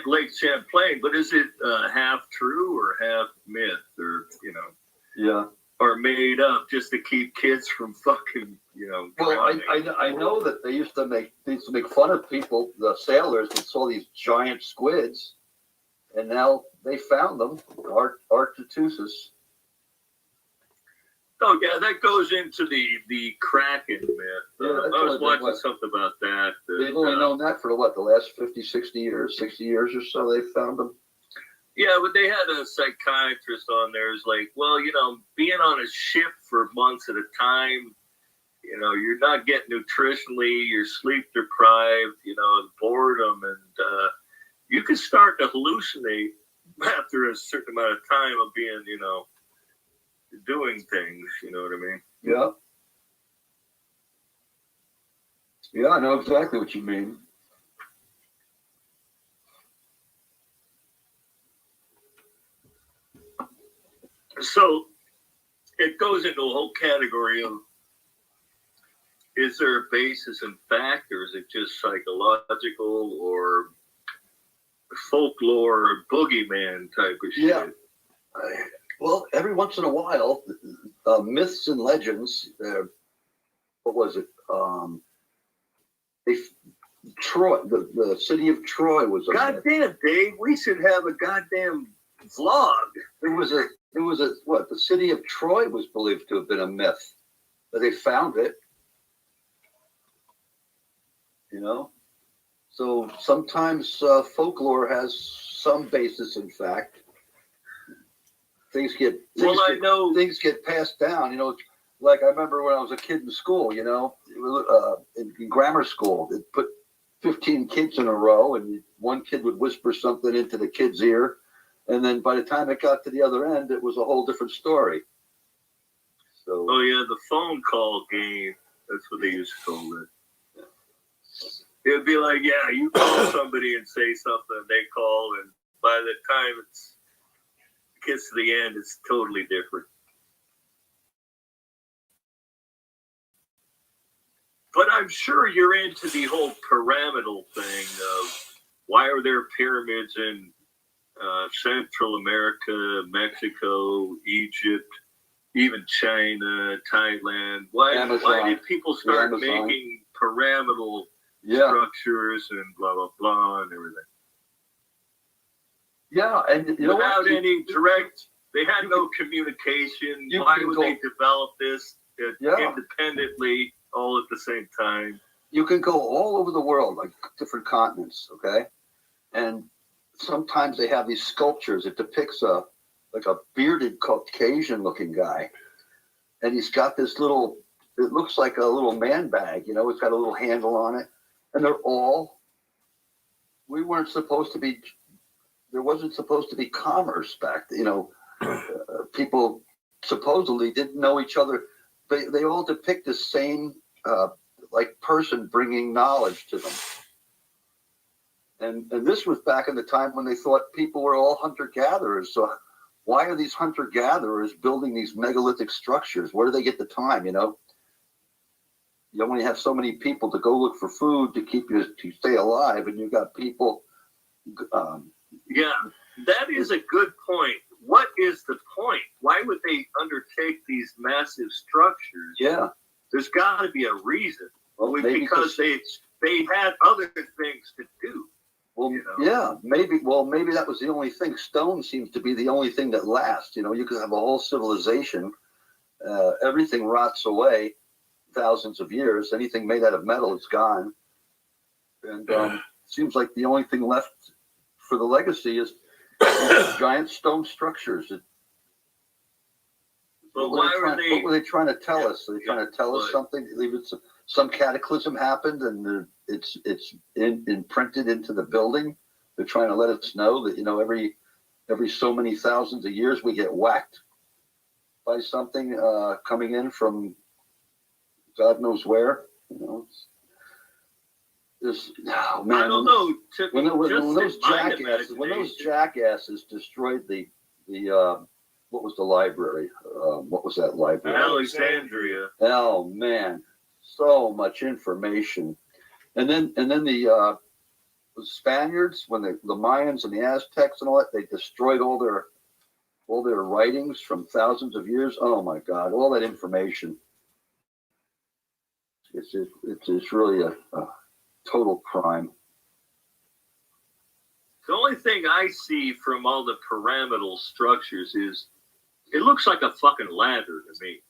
Speaker 2: Lake Champlain, but is it half true or half myth, or, you know,
Speaker 4: Yeah.
Speaker 2: or made up just to keep kids from fucking, you know,
Speaker 4: Well,
Speaker 2: drowning?
Speaker 4: I know that they used to make fun of people, the sailors, that saw these giant squids, and now they found them, Arctotusus.
Speaker 2: Oh yeah, that goes into the Kraken myth.
Speaker 4: Yeah, that's
Speaker 2: I was
Speaker 4: what-
Speaker 2: watching
Speaker 4: what-
Speaker 2: something about that.
Speaker 4: They've only known that for the last 50, 60 years or so. They found them.
Speaker 2: Yeah, but they had a psychiatrist on there who's like, well, you know, being on a ship for months at a time, you know, you're not getting nutritionally, you're sleep deprived, you know, and boredom, and you can start to hallucinate after a certain amount of time of being, you know, doing things, you know what I mean?
Speaker 4: Yeah. Yeah, I know exactly what you mean.
Speaker 2: So it goes into a whole category of, is there a basis in fact, or is it just psychological or folklore or boogeyman type of shit?
Speaker 4: Yeah. Well, every once in a while, myths and legends. What was it? Troy, the city of Troy was a myth.
Speaker 2: Goddamn, Dave, we should have a goddamn vlog.
Speaker 4: There was a what? The city of Troy was believed to have been a myth, but they found it. You know, so sometimes folklore has some basis in fact. Things get passed down. You know, like I remember when I was a kid in school. You know, in grammar school, they'd put 15 kids in a row, and one kid would whisper something into the kid's ear. And then by the time it got to the other end, it was a whole different story. So,
Speaker 2: Oh yeah, the phone call game. That's what they used to call it. It'd be like, yeah, you call somebody and say something, they call, and by the time it gets to the end, it's totally different. But I'm sure you're into the whole pyramidal thing of why are there pyramids in Central America, Mexico, Egypt, even China, Thailand. Why did people start making pyramidal structures and blah, blah, blah, and everything?
Speaker 4: Yeah, and you know
Speaker 2: Without
Speaker 4: what?
Speaker 2: any direct, they had no communication. Why would they develop this independently all at the same time?
Speaker 4: You can go all over the world, like different continents, okay? And sometimes they have these sculptures. It depicts a bearded Caucasian-looking guy, and he's got this little. It looks like a little man bag, you know. It's got a little handle on it, and they're all. We weren't supposed to be. There wasn't supposed to be commerce back. You know, people supposedly didn't know each other. They all depict the same like person bringing knowledge to them. And this was back in the time when they thought people were all hunter-gatherers. So why are these hunter-gatherers building these megalithic structures? Where do they get the time, you know? you only have so many people to go look for food to keep you to stay alive, and you've got people.
Speaker 2: Yeah, that is a good point. What is the point? Why would they undertake these massive structures?
Speaker 4: Yeah,
Speaker 2: There's got to be a reason.
Speaker 4: well, maybe
Speaker 2: Because they had other things to do.
Speaker 4: Well,
Speaker 2: you know?
Speaker 4: yeah, maybe. Well, maybe that was the only thing. Stone seems to be the only thing that lasts. You know, you could have a whole civilization. Everything rots away, thousands of years. Anything made out of metal, it's gone. And seems like the only thing left for the legacy is giant stone structures.
Speaker 2: But
Speaker 4: What were they trying to tell us? Are they trying to tell us
Speaker 2: but-
Speaker 4: something? Some cataclysm happened and it's imprinted into the building. They're trying to let us know that, you know, every so many thousands of years we get whacked by something coming in from God knows where. You know, oh man,
Speaker 2: I don't know.
Speaker 4: When those jackasses destroyed the what was the library? What was that library?
Speaker 2: Alexandria.
Speaker 4: Oh man, so much information. And then the Spaniards, when the Mayans and the Aztecs and all that, they destroyed all their writings from thousands of years. Oh my God, all that information. It's really a total crime.
Speaker 2: The only thing I see from all the pyramidal structures is it looks like a fucking ladder to me.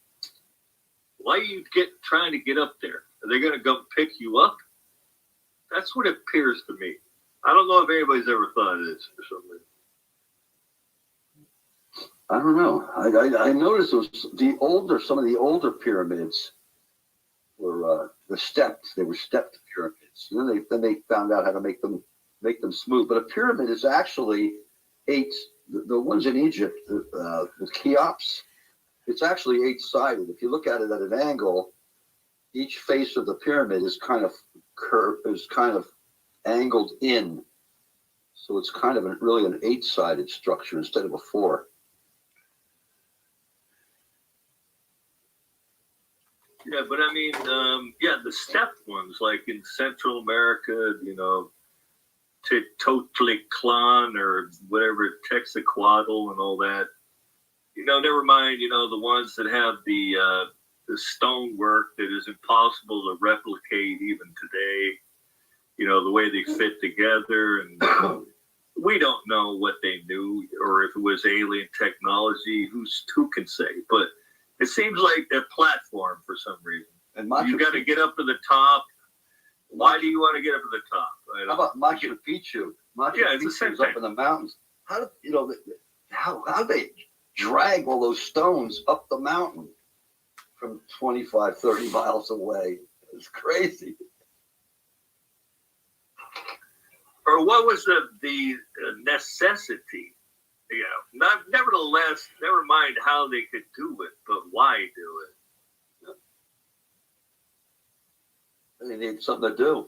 Speaker 2: Why are you trying to get up there? Are they going to come pick you up? That's what it appears to me. I don't know if anybody's ever thought of this for some reason.
Speaker 4: I don't know. I noticed some of the older pyramids were stepped. They were stepped pyramids. And then they found out how to make them smooth. But a pyramid is actually the ones in Egypt, the Cheops, it's actually 8-sided. If you look at it at an angle, each face of the pyramid is kind of angled in. So it's kind of really an 8-sided structure instead of a 4.
Speaker 2: Yeah, but I mean, the stepped ones, like in Central America, you know, Totliclan or whatever, Texaquatl and all that. You know, never mind, you know, the ones that have the stonework that is impossible to replicate even today. You know, the way they fit together, and we don't know what they knew or if it was alien technology. Who can say? But it seems like they're platform for some reason.
Speaker 4: And
Speaker 2: You got to get up to the top. Why do you want to get up to the top?
Speaker 4: How about Machu Picchu?
Speaker 2: Yeah, it's the same
Speaker 4: Picchu's up
Speaker 2: thing.
Speaker 4: in the mountains. How they drag all those stones up the mountain from 25, 30 miles away? It's crazy.
Speaker 2: Or what was the necessity? You know, nevertheless, never mind how they could do it, but why do it?
Speaker 4: They need something to do.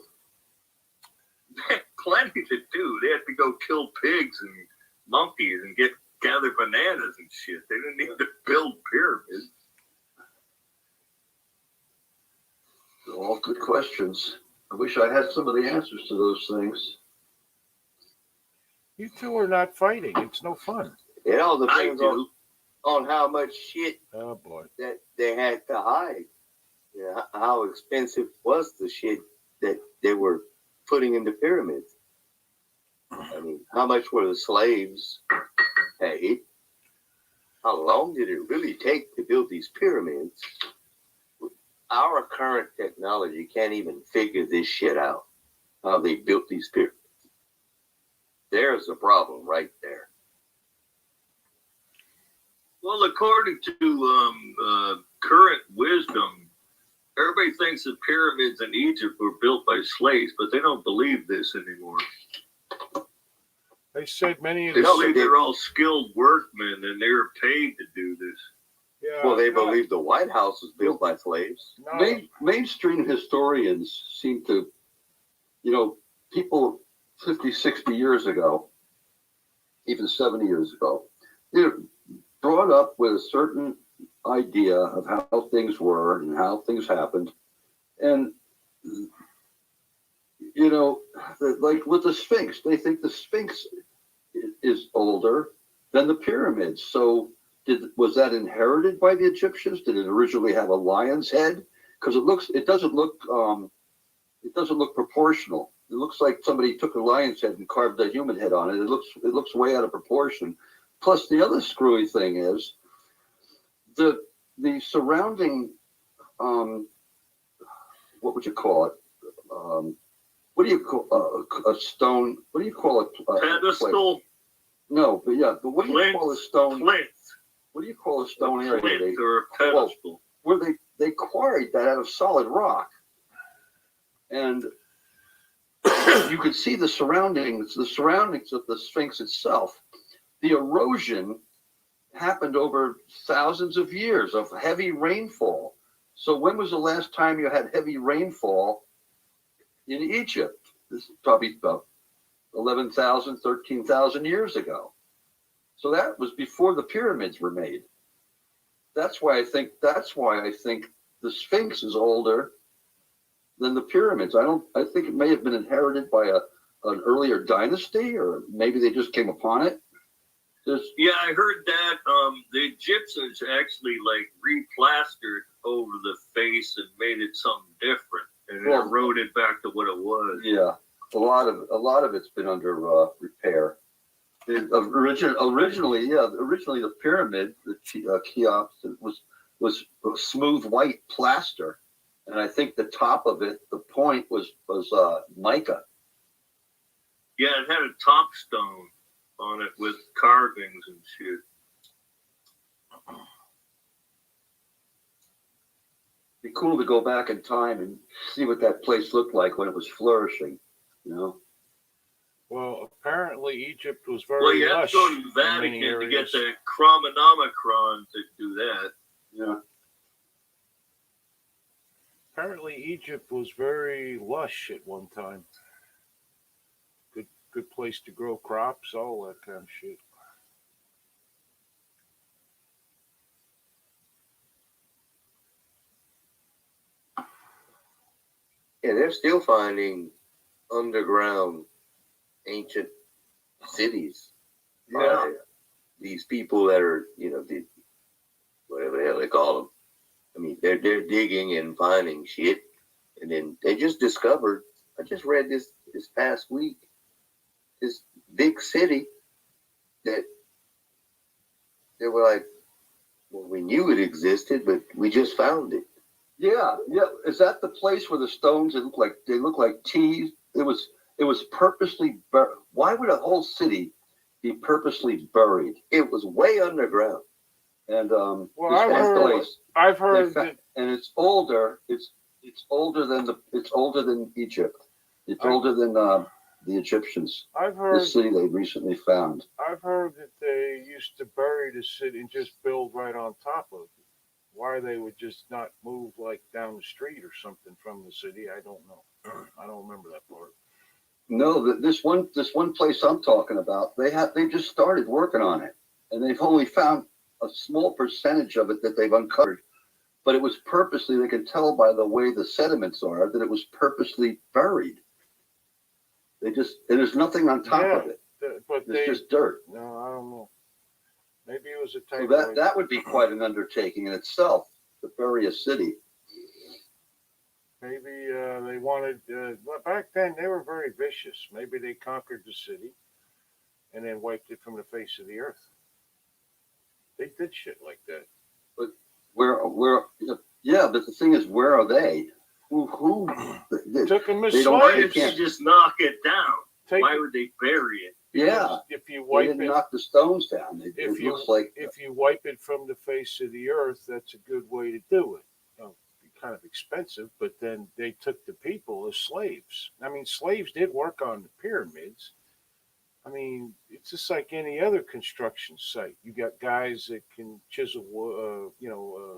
Speaker 2: They had plenty to do. They had to go kill pigs and monkeys and gather bananas and shit. They didn't need to build pyramids.
Speaker 4: They're all good questions. I wish I had some of the answers to those things.
Speaker 1: You two are not fighting. It's no fun.
Speaker 3: It all
Speaker 2: I
Speaker 3: depends
Speaker 2: do.
Speaker 3: on how much shit
Speaker 1: Oh boy.
Speaker 3: that they had to hide. You know, how expensive was the shit that they were putting in the pyramids? I mean, how much were the slaves paid? How long did it really take to build these pyramids? Our current technology can't even figure this shit out, how they built these pyramids. There's a problem right there.
Speaker 2: Well, according to current wisdom, everybody thinks the pyramids in Egypt were built by slaves, but they don't believe this anymore.
Speaker 1: They said many of
Speaker 2: They
Speaker 1: the
Speaker 2: believe they're all skilled workmen and they were paid to do this.
Speaker 1: yeah,
Speaker 3: Well, they
Speaker 1: no,
Speaker 3: believe the White House was built by slaves.
Speaker 1: no.
Speaker 4: Mainstream historians seem to, you know, people 50, 60 years ago, even 70 years ago, they're brought up with a certain idea of how things were and how things happened. And, you know, like with the Sphinx, they think the Sphinx is older than the pyramids. So was that inherited by the Egyptians? Did it originally have a lion's head? Because it doesn't look proportional. It looks like somebody took a lion's head and carved a human head on it. It looks way out of proportion. Plus, the other screwy thing is the surrounding, what would you call it? What do you call a stone? What do you call it?
Speaker 2: Pedestal,
Speaker 4: No, but yeah, but what do you call a stone?
Speaker 2: plinth,
Speaker 4: What do you call a stone area?
Speaker 2: plinth or a pedestal.
Speaker 4: Where they quarried that out of solid rock, and you could see the surroundings of the Sphinx itself. The erosion happened over thousands of years of heavy rainfall. So when was the last time you had heavy rainfall in Egypt? This is probably about 11,000, 13,000 years ago. So that was before the pyramids were made. That's why I think the Sphinx is older than the pyramids. I think it may have been inherited by an earlier dynasty, or maybe they just came upon it.
Speaker 2: Yeah, I heard that the Egyptians actually like replastered over the face and made it something different, and it eroded back to what it was.
Speaker 4: Yeah, a lot of it's been under repair. Originally the pyramid, the Cheops, was smooth white plaster, and I think the top of it, the point was mica.
Speaker 2: Yeah, it had a top stone on it with carvings and shit.
Speaker 4: Be cool to go back in time and see what that place looked like when it was flourishing, you know.
Speaker 1: Well, apparently Egypt was very
Speaker 2: Well, you have
Speaker 1: lush
Speaker 2: to go to the
Speaker 1: in
Speaker 2: Vatican
Speaker 1: many
Speaker 2: to get
Speaker 1: areas.
Speaker 2: the Chromonomicron to do that.
Speaker 4: Yeah.
Speaker 1: Apparently Egypt was very lush at one time. Good place to grow crops, all that kind of shit.
Speaker 3: Yeah, they're still finding underground ancient cities.
Speaker 4: Yeah.
Speaker 3: These people that are, whatever the hell they call them. I mean, they're digging and finding shit, and then they just discovered. I just read this past week. This big city that they were like, well, we knew it existed, but we just found it.
Speaker 4: Yeah. Is that the place where the stones look like T's? It was purposely buried. Why would a whole city be purposely buried?
Speaker 3: It was way underground.
Speaker 4: And
Speaker 1: Well,
Speaker 4: this
Speaker 1: I've heard
Speaker 4: place, and it's older. It's older than Egypt. It's older than the Egyptians.
Speaker 1: I've heard
Speaker 4: This city they recently found.
Speaker 1: I've heard that they used to bury the city and just build right on top of it. Why they would just not move like down the street or something from the city, I don't know. I don't remember that part.
Speaker 4: No, this one place I'm talking about, they just started working on it, and they've only found a small percentage of it that they've uncovered. But it was purposely, they can tell by the way the sediments are that it was purposely buried. There's nothing on top of it.
Speaker 1: But
Speaker 4: It's just dirt.
Speaker 1: No, I don't know. Maybe it was a
Speaker 4: So
Speaker 1: type
Speaker 4: that would be quite an undertaking in itself, to bury a city.
Speaker 1: Maybe they wanted. Well, back then they were very vicious. Maybe they conquered the city and then wiped it from the face of the earth. They did shit like that.
Speaker 4: But but the thing is, where are they? Who
Speaker 1: Took them as
Speaker 4: they don't-
Speaker 2: Why
Speaker 4: they
Speaker 2: did
Speaker 1: slaves.
Speaker 2: you just knock it down?
Speaker 1: Take
Speaker 2: Why
Speaker 1: it-
Speaker 2: would they bury it?
Speaker 4: Yeah,
Speaker 1: If you
Speaker 4: they
Speaker 1: wipe
Speaker 4: didn't
Speaker 1: it,
Speaker 4: knock the stones down. It looks like
Speaker 1: if you wipe it from the face of the earth, that's a good way to do it. Kind of expensive, but then they took the people as slaves. I mean, slaves did work on the pyramids. I mean, it's just like any other construction site. You got guys that can chisel,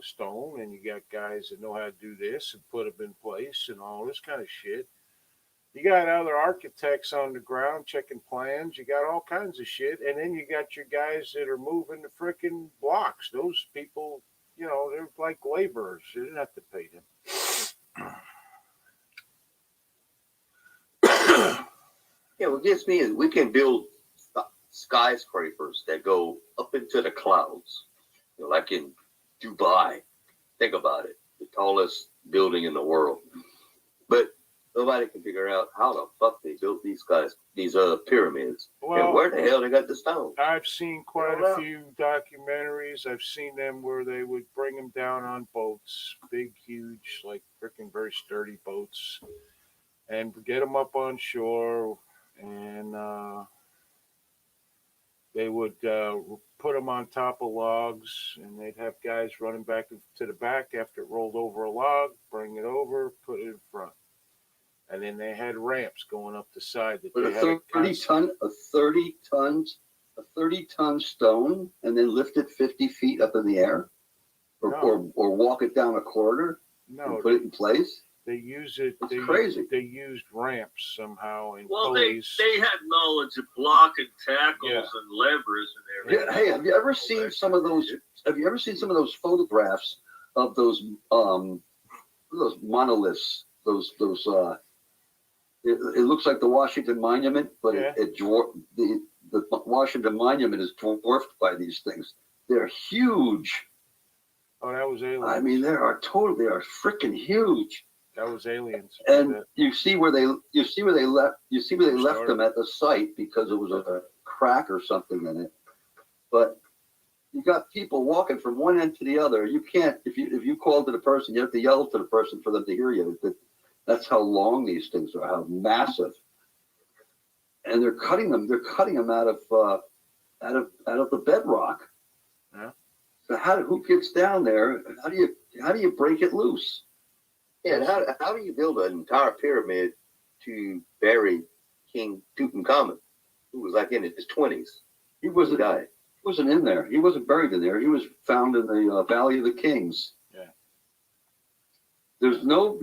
Speaker 1: stone, and you got guys that know how to do this and put them in place and all this kind of shit. You got other architects on the ground checking plans. You got all kinds of shit, and then you got your guys that are moving the freaking blocks. Those people, they're like laborers. You didn't have to pay them.
Speaker 3: Yeah, what gets me is we can build skyscrapers that go up into the clouds, like in Dubai. Think about it, the tallest building in the world. But nobody can figure out how the fuck they built these pyramids, and
Speaker 1: Well,
Speaker 3: where the hell they got the stones.
Speaker 1: I've seen quite
Speaker 3: Well,
Speaker 1: a few documentaries. I've seen them where they would bring them down on boats, big, huge, like freaking very sturdy boats, and get them up on shore, and they would put them on top of logs, and they'd have guys running back to the back after it rolled over a log, bring it over, put it in front. And then they had ramps going up the side that
Speaker 4: But
Speaker 1: they had to
Speaker 4: a 30-ton stone, and then lift it 50 feet up in the air, or walk it down a corridor
Speaker 1: no,
Speaker 4: and put it in place.
Speaker 1: they use it.
Speaker 4: That's
Speaker 1: They
Speaker 4: crazy.
Speaker 1: They used ramps somehow and
Speaker 2: Well, they
Speaker 1: pulleys.
Speaker 2: had knowledge of blocking tackles
Speaker 1: Yeah.
Speaker 2: and levers and
Speaker 4: Yeah,
Speaker 2: everything.
Speaker 4: hey, have you ever seen some of those? Have you ever seen some of those photographs of those monoliths? It looks like the Washington Monument, but
Speaker 1: Yeah.
Speaker 4: the Washington Monument is dwarfed by these things. They're huge.
Speaker 1: Oh, that was aliens.
Speaker 4: I mean, they are freaking huge.
Speaker 1: that was aliens.
Speaker 4: And you see where they left
Speaker 1: Sure.
Speaker 4: them at the site because it was a crack or something in it. But you got people walking from one end to the other. You can't, if you call to the person, you have to yell to the person for them to hear you. That's how long these things are, how massive. And they're cutting them out of the bedrock.
Speaker 1: Yeah.
Speaker 4: So who gets down there? How do you break it loose?
Speaker 3: Yeah, and how do you build an entire pyramid to bury King Tutankhamun, who was like in his 20s?
Speaker 4: He wasn't
Speaker 3: Died.
Speaker 4: He wasn't in there. He wasn't buried in there. He was found in the Valley of the Kings.
Speaker 1: Yeah.
Speaker 4: There's no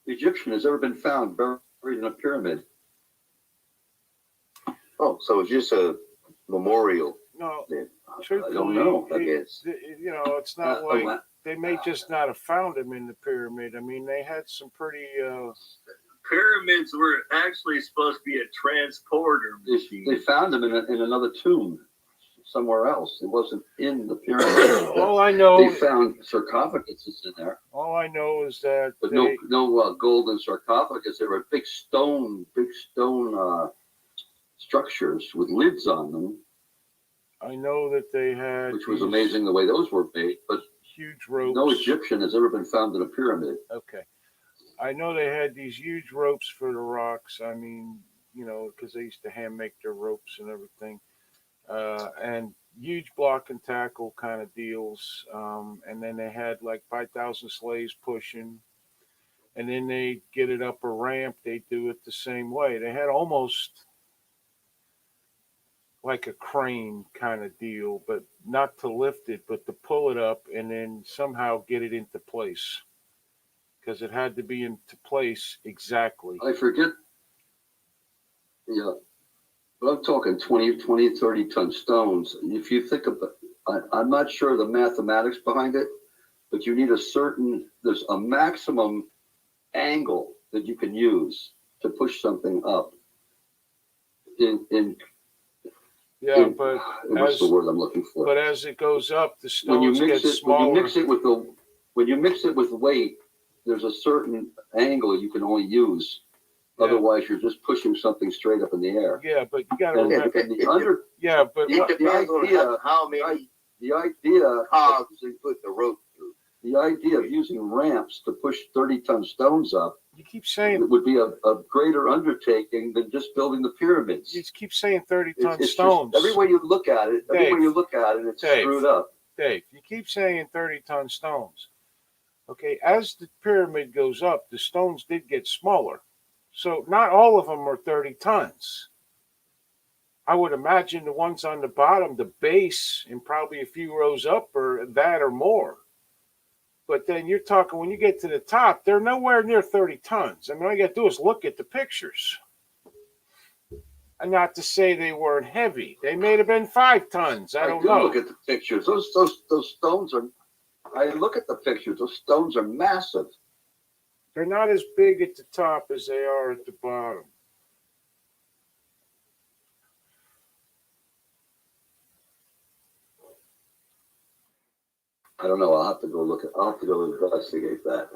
Speaker 4: Egyptian has ever been found buried in a pyramid.
Speaker 3: Oh, so it's just a memorial.
Speaker 1: No,
Speaker 3: then.
Speaker 1: truthfully,
Speaker 4: I don't know.
Speaker 3: I guess.
Speaker 1: It's not like they may just not have found him in the pyramid. I mean, they had some pretty.
Speaker 2: Pyramids were actually supposed to be a transporter machine.
Speaker 4: They found him in another tomb somewhere else. It wasn't in the pyramid.
Speaker 1: All I know.
Speaker 4: They found sarcophaguses in there,
Speaker 1: All I know is that
Speaker 4: but
Speaker 1: they,
Speaker 4: no golden sarcophagus. They were big stone structures with lids on them,
Speaker 1: I know that they had
Speaker 4: which was
Speaker 1: these
Speaker 4: amazing the way those were made. But
Speaker 1: huge ropes.
Speaker 4: no Egyptian has ever been found in a pyramid.
Speaker 1: Okay. I know they had these huge ropes for the rocks. I mean, because they used to hand make their ropes and everything. And huge block and tackle kind of deals. And then they had like 5,000 slaves pushing. And then they get it up a ramp. They do it the same way. They had almost like a crane kind of deal, but not to lift it, but to pull it up and then somehow get it into place. Because it had to be into place exactly.
Speaker 4: I forget. Yeah, but I'm talking 20, 30-ton stones. If you think about, I'm not sure the mathematics behind it, but you need there's a maximum angle that you can use to push something up.
Speaker 1: But
Speaker 4: what's the word I'm looking for?
Speaker 1: But as it goes up, the
Speaker 4: When you
Speaker 1: stones get smaller.
Speaker 4: when you mix it with weight, there's a certain angle you can only use.
Speaker 1: Yeah.
Speaker 4: Otherwise, you're just pushing something straight up in the air.
Speaker 1: Yeah, but you got to
Speaker 4: And
Speaker 1: remember. But
Speaker 3: It depends on
Speaker 4: idea-
Speaker 3: how many
Speaker 4: The idea
Speaker 3: cogs they put the rope through.
Speaker 4: the idea of using ramps to push 30-ton stones up
Speaker 1: you keep saying
Speaker 4: would be a greater undertaking than just building the pyramids.
Speaker 1: you keep saying 30-ton
Speaker 4: It's
Speaker 1: stones.
Speaker 4: just, every way you look at it, it's
Speaker 1: Dave.
Speaker 4: screwed up.
Speaker 1: Dave, you keep saying 30-ton stones. Okay, as the pyramid goes up, the stones did get smaller. So not all of them are 30 tons. I would imagine the ones on the bottom, the base, and probably a few rows up are that or more. But then you're talking, when you get to the top, they're nowhere near 30 tons. I mean, all you got to do is look at the pictures. And not to say they weren't heavy. They may have been 5 tons. I don't
Speaker 4: do
Speaker 1: know.
Speaker 4: look at the pictures. Those stones are. I look at the pictures. Those stones are massive.
Speaker 1: They're not as big at the top as they are at the bottom.
Speaker 4: I don't know. I'll have to go investigate that.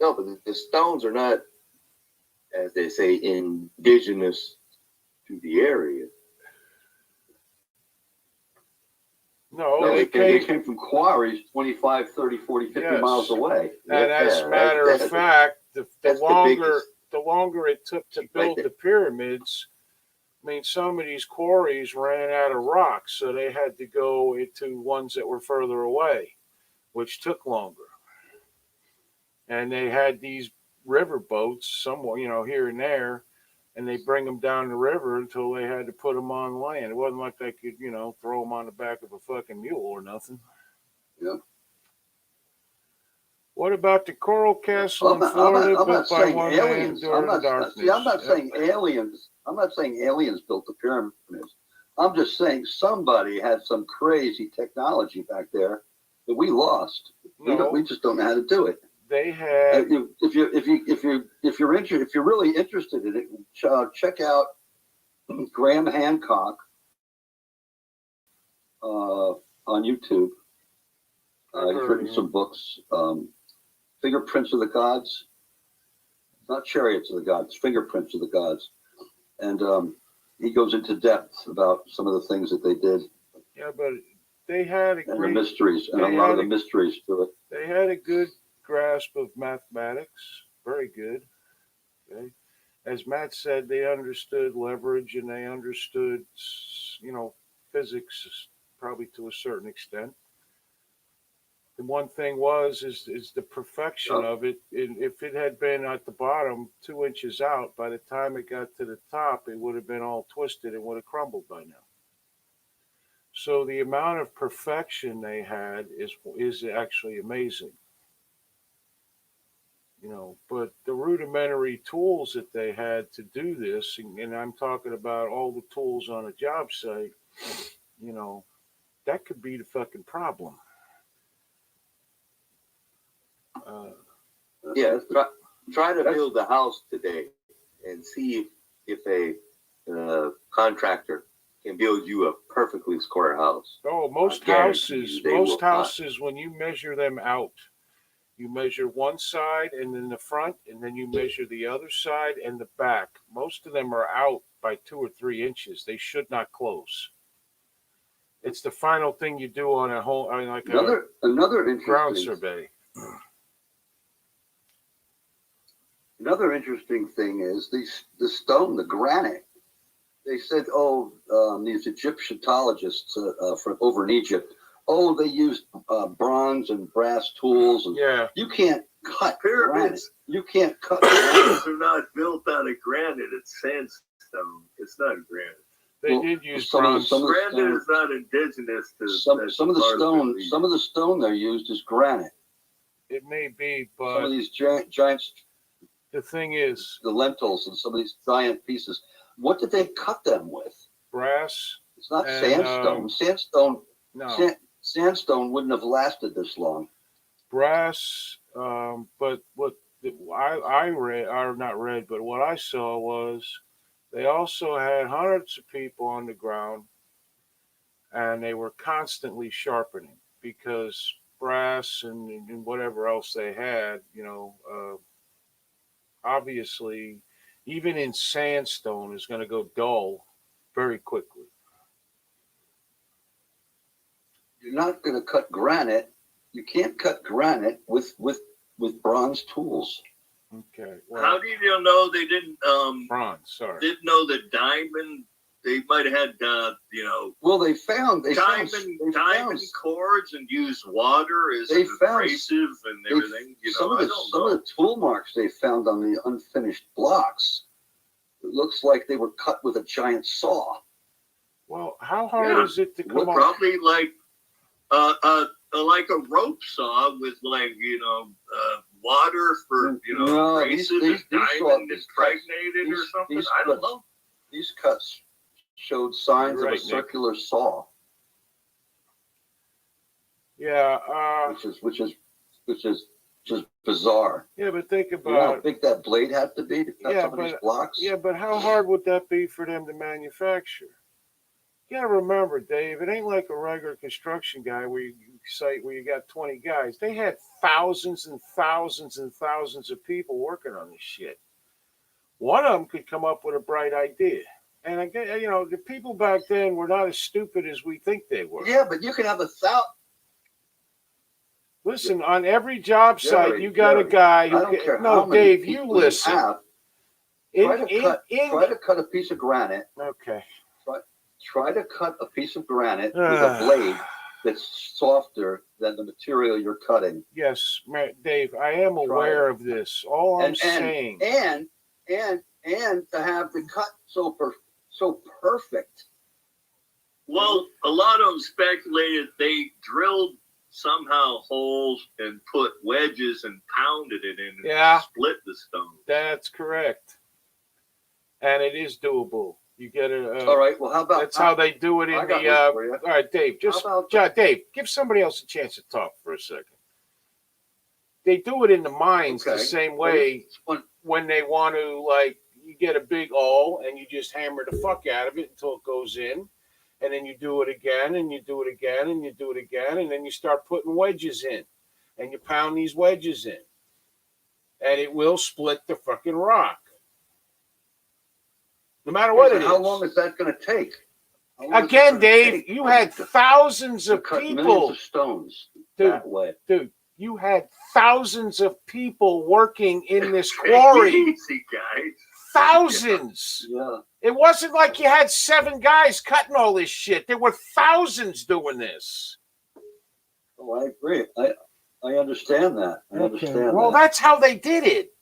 Speaker 3: No, but the stones are not, as they say, indigenous to the area.
Speaker 1: No,
Speaker 4: No,
Speaker 1: they
Speaker 4: they
Speaker 1: came.
Speaker 4: came from quarries 25, 30, 40, 50
Speaker 1: Yes.
Speaker 4: miles away.
Speaker 1: And as a
Speaker 3: Yeah,
Speaker 1: matter of
Speaker 3: that's-
Speaker 1: fact, the
Speaker 3: that's the
Speaker 1: longer
Speaker 3: biggest-
Speaker 1: the longer it took to
Speaker 3: Right
Speaker 1: build
Speaker 3: there.
Speaker 1: the pyramids, I mean, some of these quarries ran out of rock, so they had to go into ones that were further away, which took longer. And they had these river boats somewhere, here and there, and they bring them down the river until they had to put them on land. It wasn't like they could, throw them on the back of a fucking mule or nothing.
Speaker 4: Yeah.
Speaker 1: What about the Coral Castle
Speaker 4: I'm
Speaker 1: in
Speaker 4: not,
Speaker 1: Florida
Speaker 4: I'm not
Speaker 1: built by
Speaker 4: saying
Speaker 1: one man
Speaker 4: aliens.
Speaker 1: during
Speaker 4: I'm
Speaker 1: darkness?
Speaker 4: not saying aliens. I'm not saying aliens built the pyramids. I'm just saying somebody had some crazy technology back there that we lost.
Speaker 1: No,
Speaker 4: We just don't know how to do it.
Speaker 1: they had.
Speaker 4: If you're interested, if you're really interested in it, check out Graham Hancock on YouTube. He's written some books. Fingerprints of the Gods, not Chariots of the Gods, Fingerprints of the Gods, and he goes into depth about some of the things that they did
Speaker 1: Yeah, but they had a
Speaker 4: and the
Speaker 1: great.
Speaker 4: mysteries and a
Speaker 1: they
Speaker 4: lot
Speaker 1: had
Speaker 4: of the
Speaker 1: a-
Speaker 4: mysteries to it.
Speaker 1: They had a good grasp of mathematics. Very good. Okay. As Matt said, they understood leverage and they understood, physics probably to a certain extent. The one thing is the perfection
Speaker 4: Yeah.
Speaker 1: of it. If it had been at the bottom 2 inches out, by the time it got to the top, it would have been all twisted and would have crumbled by now. So the amount of perfection they had is actually amazing. But the rudimentary tools that they had to do this, and I'm talking about all the tools on a job site, that could be the fucking problem.
Speaker 3: Yeah, try to build a house today and see if a contractor can build you a perfectly square house.
Speaker 1: Oh, most
Speaker 3: I guarantee
Speaker 1: houses,
Speaker 3: you they will not.
Speaker 1: when you measure them out, you measure one side and then the front, and then you measure the other side and the back. Most of them are out by 2 or 3 inches. They should not close. It's the final thing you do on a whole, like
Speaker 4: Another
Speaker 1: ground
Speaker 4: interesting
Speaker 1: survey.
Speaker 4: Another interesting thing is the stone, the granite. They said, these Egyptologists from over in Egypt, they used bronze and brass tools, and
Speaker 1: Yeah,
Speaker 4: you can't cut granite.
Speaker 2: Pyramids,
Speaker 4: You can't cut granite.
Speaker 2: pyramids are not built out of granite. It's sandstone. It's not granite.
Speaker 1: they
Speaker 4: Well,
Speaker 1: did use
Speaker 4: some of the-
Speaker 1: bronze.
Speaker 4: some of the
Speaker 2: Granite
Speaker 4: stone-
Speaker 2: is not indigenous to
Speaker 4: Some of the
Speaker 2: part
Speaker 4: stone,
Speaker 2: the-
Speaker 4: some of the stone they used is granite.
Speaker 1: It may be,
Speaker 4: Some
Speaker 1: but
Speaker 4: of these giant,
Speaker 1: the thing is,
Speaker 4: the lentils and some of these giant pieces. What did they cut them with?
Speaker 1: brass.
Speaker 4: It's not
Speaker 1: And,
Speaker 4: sandstone.
Speaker 1: No,
Speaker 4: Sandstone wouldn't have lasted this long.
Speaker 1: brass. But what I read, or not read, but what I saw was they also had hundreds of people on the ground, and they were constantly sharpening because brass and whatever else they had, obviously, even in sandstone, is going to go dull very quickly.
Speaker 4: You're not going to cut granite. You can't cut granite with bronze tools.
Speaker 1: Okay.
Speaker 2: How do you know they didn't
Speaker 1: bronze? Sorry.
Speaker 2: didn't know that diamond? They might have had
Speaker 4: Well, they found
Speaker 2: diamond cords and used water as
Speaker 4: They
Speaker 2: an
Speaker 4: found-
Speaker 2: abrasive and everything.
Speaker 4: some of
Speaker 2: I
Speaker 4: the
Speaker 2: don't
Speaker 4: some
Speaker 2: know.
Speaker 4: of the tool marks they found on the unfinished blocks. It looks like they were cut with a giant saw.
Speaker 1: Well, how hard
Speaker 2: Yeah.
Speaker 1: is it to
Speaker 4: Well,
Speaker 1: come up?
Speaker 2: Probably like a rope saw with water for
Speaker 4: No,
Speaker 2: abrasive
Speaker 4: these
Speaker 2: and diamond
Speaker 4: these
Speaker 2: impregnated or
Speaker 4: these-
Speaker 2: something.
Speaker 4: these
Speaker 2: I don't
Speaker 4: cuts-
Speaker 2: know.
Speaker 4: These cuts showed signs
Speaker 1: You're
Speaker 4: of
Speaker 1: right,
Speaker 4: a
Speaker 1: Nick.
Speaker 4: circular saw.
Speaker 1: Yeah.
Speaker 4: Which is bizarre.
Speaker 1: Yeah, but think
Speaker 4: You know how
Speaker 1: about it.
Speaker 4: big that blade had to be to cut
Speaker 1: Yeah,
Speaker 4: some of these
Speaker 1: but
Speaker 4: blocks?
Speaker 1: yeah, but how hard would that be for them to manufacture? You gotta remember, Dave, it ain't like a regular construction guy where you site where you got 20 guys. They had thousands and thousands and thousands of people working on this shit. One of them could come up with a bright idea. And again, you know, the people back then were not as stupid as we think they were.
Speaker 4: Yeah, but you can have 1,000.
Speaker 1: Listen, on every job site,
Speaker 4: Jerry,
Speaker 1: you got a
Speaker 4: Jerry,
Speaker 1: guy
Speaker 4: I
Speaker 1: who
Speaker 4: don't
Speaker 1: can,
Speaker 4: care
Speaker 1: no,
Speaker 4: how many
Speaker 1: Dave, you
Speaker 4: people
Speaker 1: listen.
Speaker 4: have. Try to cut a piece of granite.
Speaker 1: Okay.
Speaker 4: Try to cut a piece of granite with a blade that's softer than the material you're cutting.
Speaker 1: Yes, Dave, I am aware of this. All I'm saying.
Speaker 4: And to have the cut so perfect.
Speaker 2: Well, a lot of them speculated they drilled somehow holes and put wedges and pounded it in and
Speaker 1: Yeah.
Speaker 2: split the stone.
Speaker 1: That's correct. And it is doable. You get it.
Speaker 4: All right. Well, how about
Speaker 1: That's how they do it in
Speaker 4: I got
Speaker 1: the.
Speaker 4: one for you.
Speaker 1: All right, Dave. Dave, give somebody else a chance to talk for a second. They do it in the mines the same way when they want to, like, you get a big awl and you just hammer the fuck out of it until it goes in, and then you do it again and you do it again and you do it again, and then you start putting wedges in, and you pound these wedges in, and it will split the fucking rock. No matter what it is.
Speaker 4: How long is that going to take?
Speaker 1: Again, Dave, you had thousands of
Speaker 4: cut millions
Speaker 1: people.
Speaker 4: of stones
Speaker 1: Dude,
Speaker 4: that way.
Speaker 1: Dude, you had thousands of people working in this quarry.
Speaker 2: Easy, guys.
Speaker 1: Thousands.
Speaker 4: Yeah.
Speaker 1: It wasn't like you had 7 guys cutting all this shit. There were thousands doing this.
Speaker 4: Oh, I agree. I understand that. I understand
Speaker 1: Well,
Speaker 4: that.
Speaker 1: that's how they did it.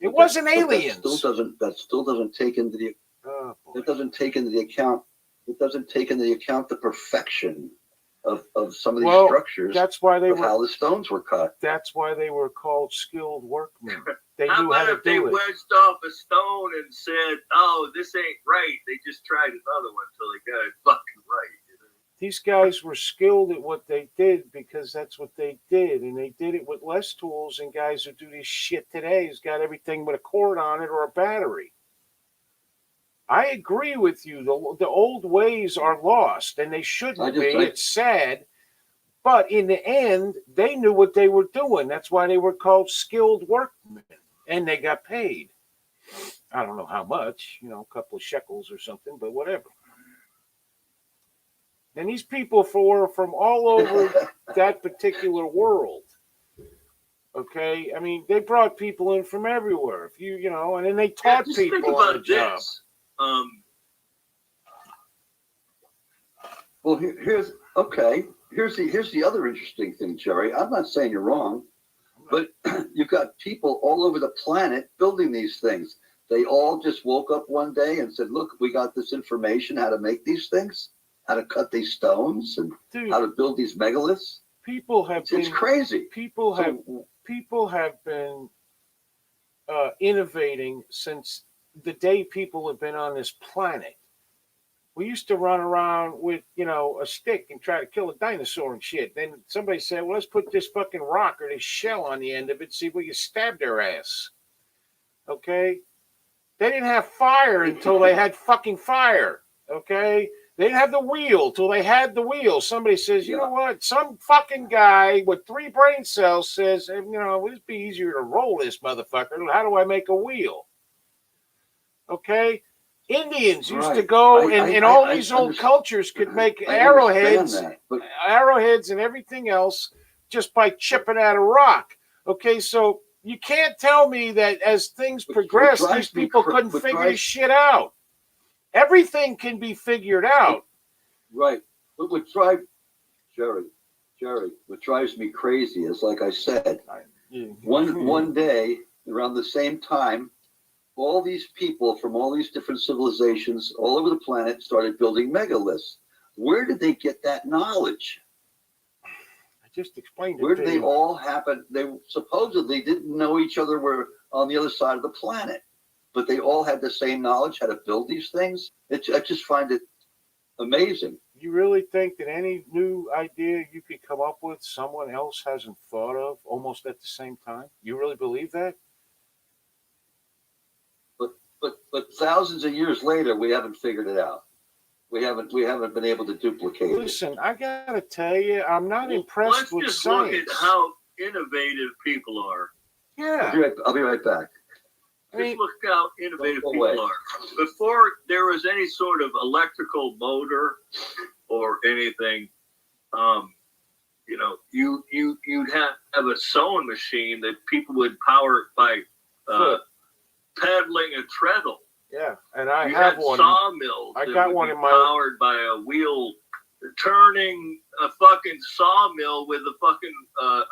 Speaker 1: It
Speaker 4: But
Speaker 1: wasn't
Speaker 4: that
Speaker 1: aliens.
Speaker 4: That still doesn't take into the
Speaker 1: Oh, boy.
Speaker 4: It doesn't take into the account the perfection of some of these structures.
Speaker 1: That's why they
Speaker 4: of
Speaker 1: were.
Speaker 4: how the stones were cut.
Speaker 1: That's why they were called skilled workmen. They
Speaker 2: How
Speaker 1: knew how
Speaker 2: about
Speaker 1: to
Speaker 2: if they
Speaker 1: do it.
Speaker 2: wedged off a stone and said, "Oh, this ain't right"? They just tried another one until they got it fucking right. You know?
Speaker 1: These guys were skilled at what they did because that's what they did, and they did it with less tools than guys who do this shit today. Who's got everything with a cord on it or a battery. I agree with you. The old ways are lost, and they shouldn't be. It's sad. But in the end, they knew what they were doing. That's why they were called skilled workmen, and they got paid. I don't know how much, a couple of shekels or something, but whatever. And these people were from all over that particular world. Okay? I mean, they brought people in from everywhere. And then they taught
Speaker 2: just
Speaker 1: people
Speaker 2: think
Speaker 1: on
Speaker 2: about
Speaker 1: the job.
Speaker 2: this.
Speaker 4: Well, here's the other interesting thing, Jerry. I'm not saying you're wrong, but you've got people all over the planet building these things. They all just woke up one day and said, "Look, we got this information how to make these things, how to cut these stones, and how to build these megaliths."
Speaker 1: People have
Speaker 4: It's crazy.
Speaker 1: People have been innovating since the day people have been on this planet. We used to run around with, a stick and try to kill a dinosaur and shit. Then somebody said, well, let's put this fucking rock or this shell on the end of it, see if we can stab their ass. Okay? They didn't have fire until they had fucking fire. Okay? They didn't have the wheel till they had the wheel. Somebody says, you know what? Some fucking guy with 3 brain cells says, it would be easier to roll this motherfucker. How do I make a wheel? Okay? Indians used to go, and all these old cultures could make arrowheads and everything else just by chipping out a rock. Okay, so you can't tell me that as things progress, these people couldn't figure this shit out. Everything can be figured out.
Speaker 4: Right. But what drives me crazy is, like I said, one day around the same time, all these people from all these different civilizations all over the planet started building megaliths. Where did they get that knowledge?
Speaker 1: I just explained it.
Speaker 4: Where did they all happen? They supposedly didn't know each other were on the other side of the planet, but they all had the same knowledge how to build these things. I just find it amazing.
Speaker 1: You really think that any new idea you could come up with, someone else hasn't thought of almost at the same time? You really believe that?
Speaker 4: But thousands of years later, we haven't figured it out. We haven't been able to duplicate it.
Speaker 1: Listen, I gotta tell you, I'm not
Speaker 2: Well,
Speaker 1: impressed
Speaker 2: let's
Speaker 1: with
Speaker 2: just
Speaker 1: science.
Speaker 2: look at how innovative people are.
Speaker 1: Yeah,
Speaker 4: I'll be right back.
Speaker 1: I mean,
Speaker 2: Just look how innovative
Speaker 4: Go
Speaker 2: people
Speaker 4: away.
Speaker 2: are. Before there was any sort of electrical motor or anything, you know, you'd have a sewing machine that people would power by
Speaker 1: Foot.
Speaker 2: pedaling a treadle.
Speaker 1: yeah, and I
Speaker 2: You
Speaker 1: have
Speaker 2: had
Speaker 1: one.
Speaker 2: sawmills.
Speaker 1: I
Speaker 2: that
Speaker 1: got
Speaker 2: would
Speaker 1: one
Speaker 2: be
Speaker 1: in my-
Speaker 2: powered by a wheel turning a fucking sawmill with a fucking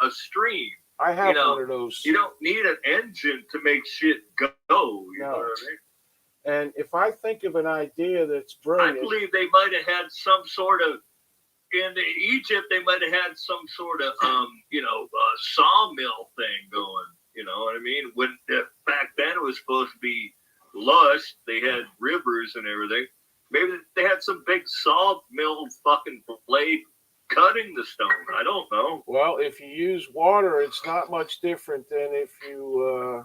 Speaker 2: a stream.
Speaker 1: I have
Speaker 2: you know,
Speaker 1: one of those.
Speaker 2: You don't need an engine to make shit go. You
Speaker 1: No.
Speaker 2: know what I mean?
Speaker 1: And if I think of an idea that's
Speaker 2: I
Speaker 1: brilliant,
Speaker 2: believe they might have had some sort of in Egypt. They might have had some sort of sawmill thing going. You know what I mean? When back then it was supposed to be lush, they had rivers and everything. Maybe they had some big sawmill fucking blade cutting the stone. I don't know.
Speaker 1: well, if you use water, it's not much different than if to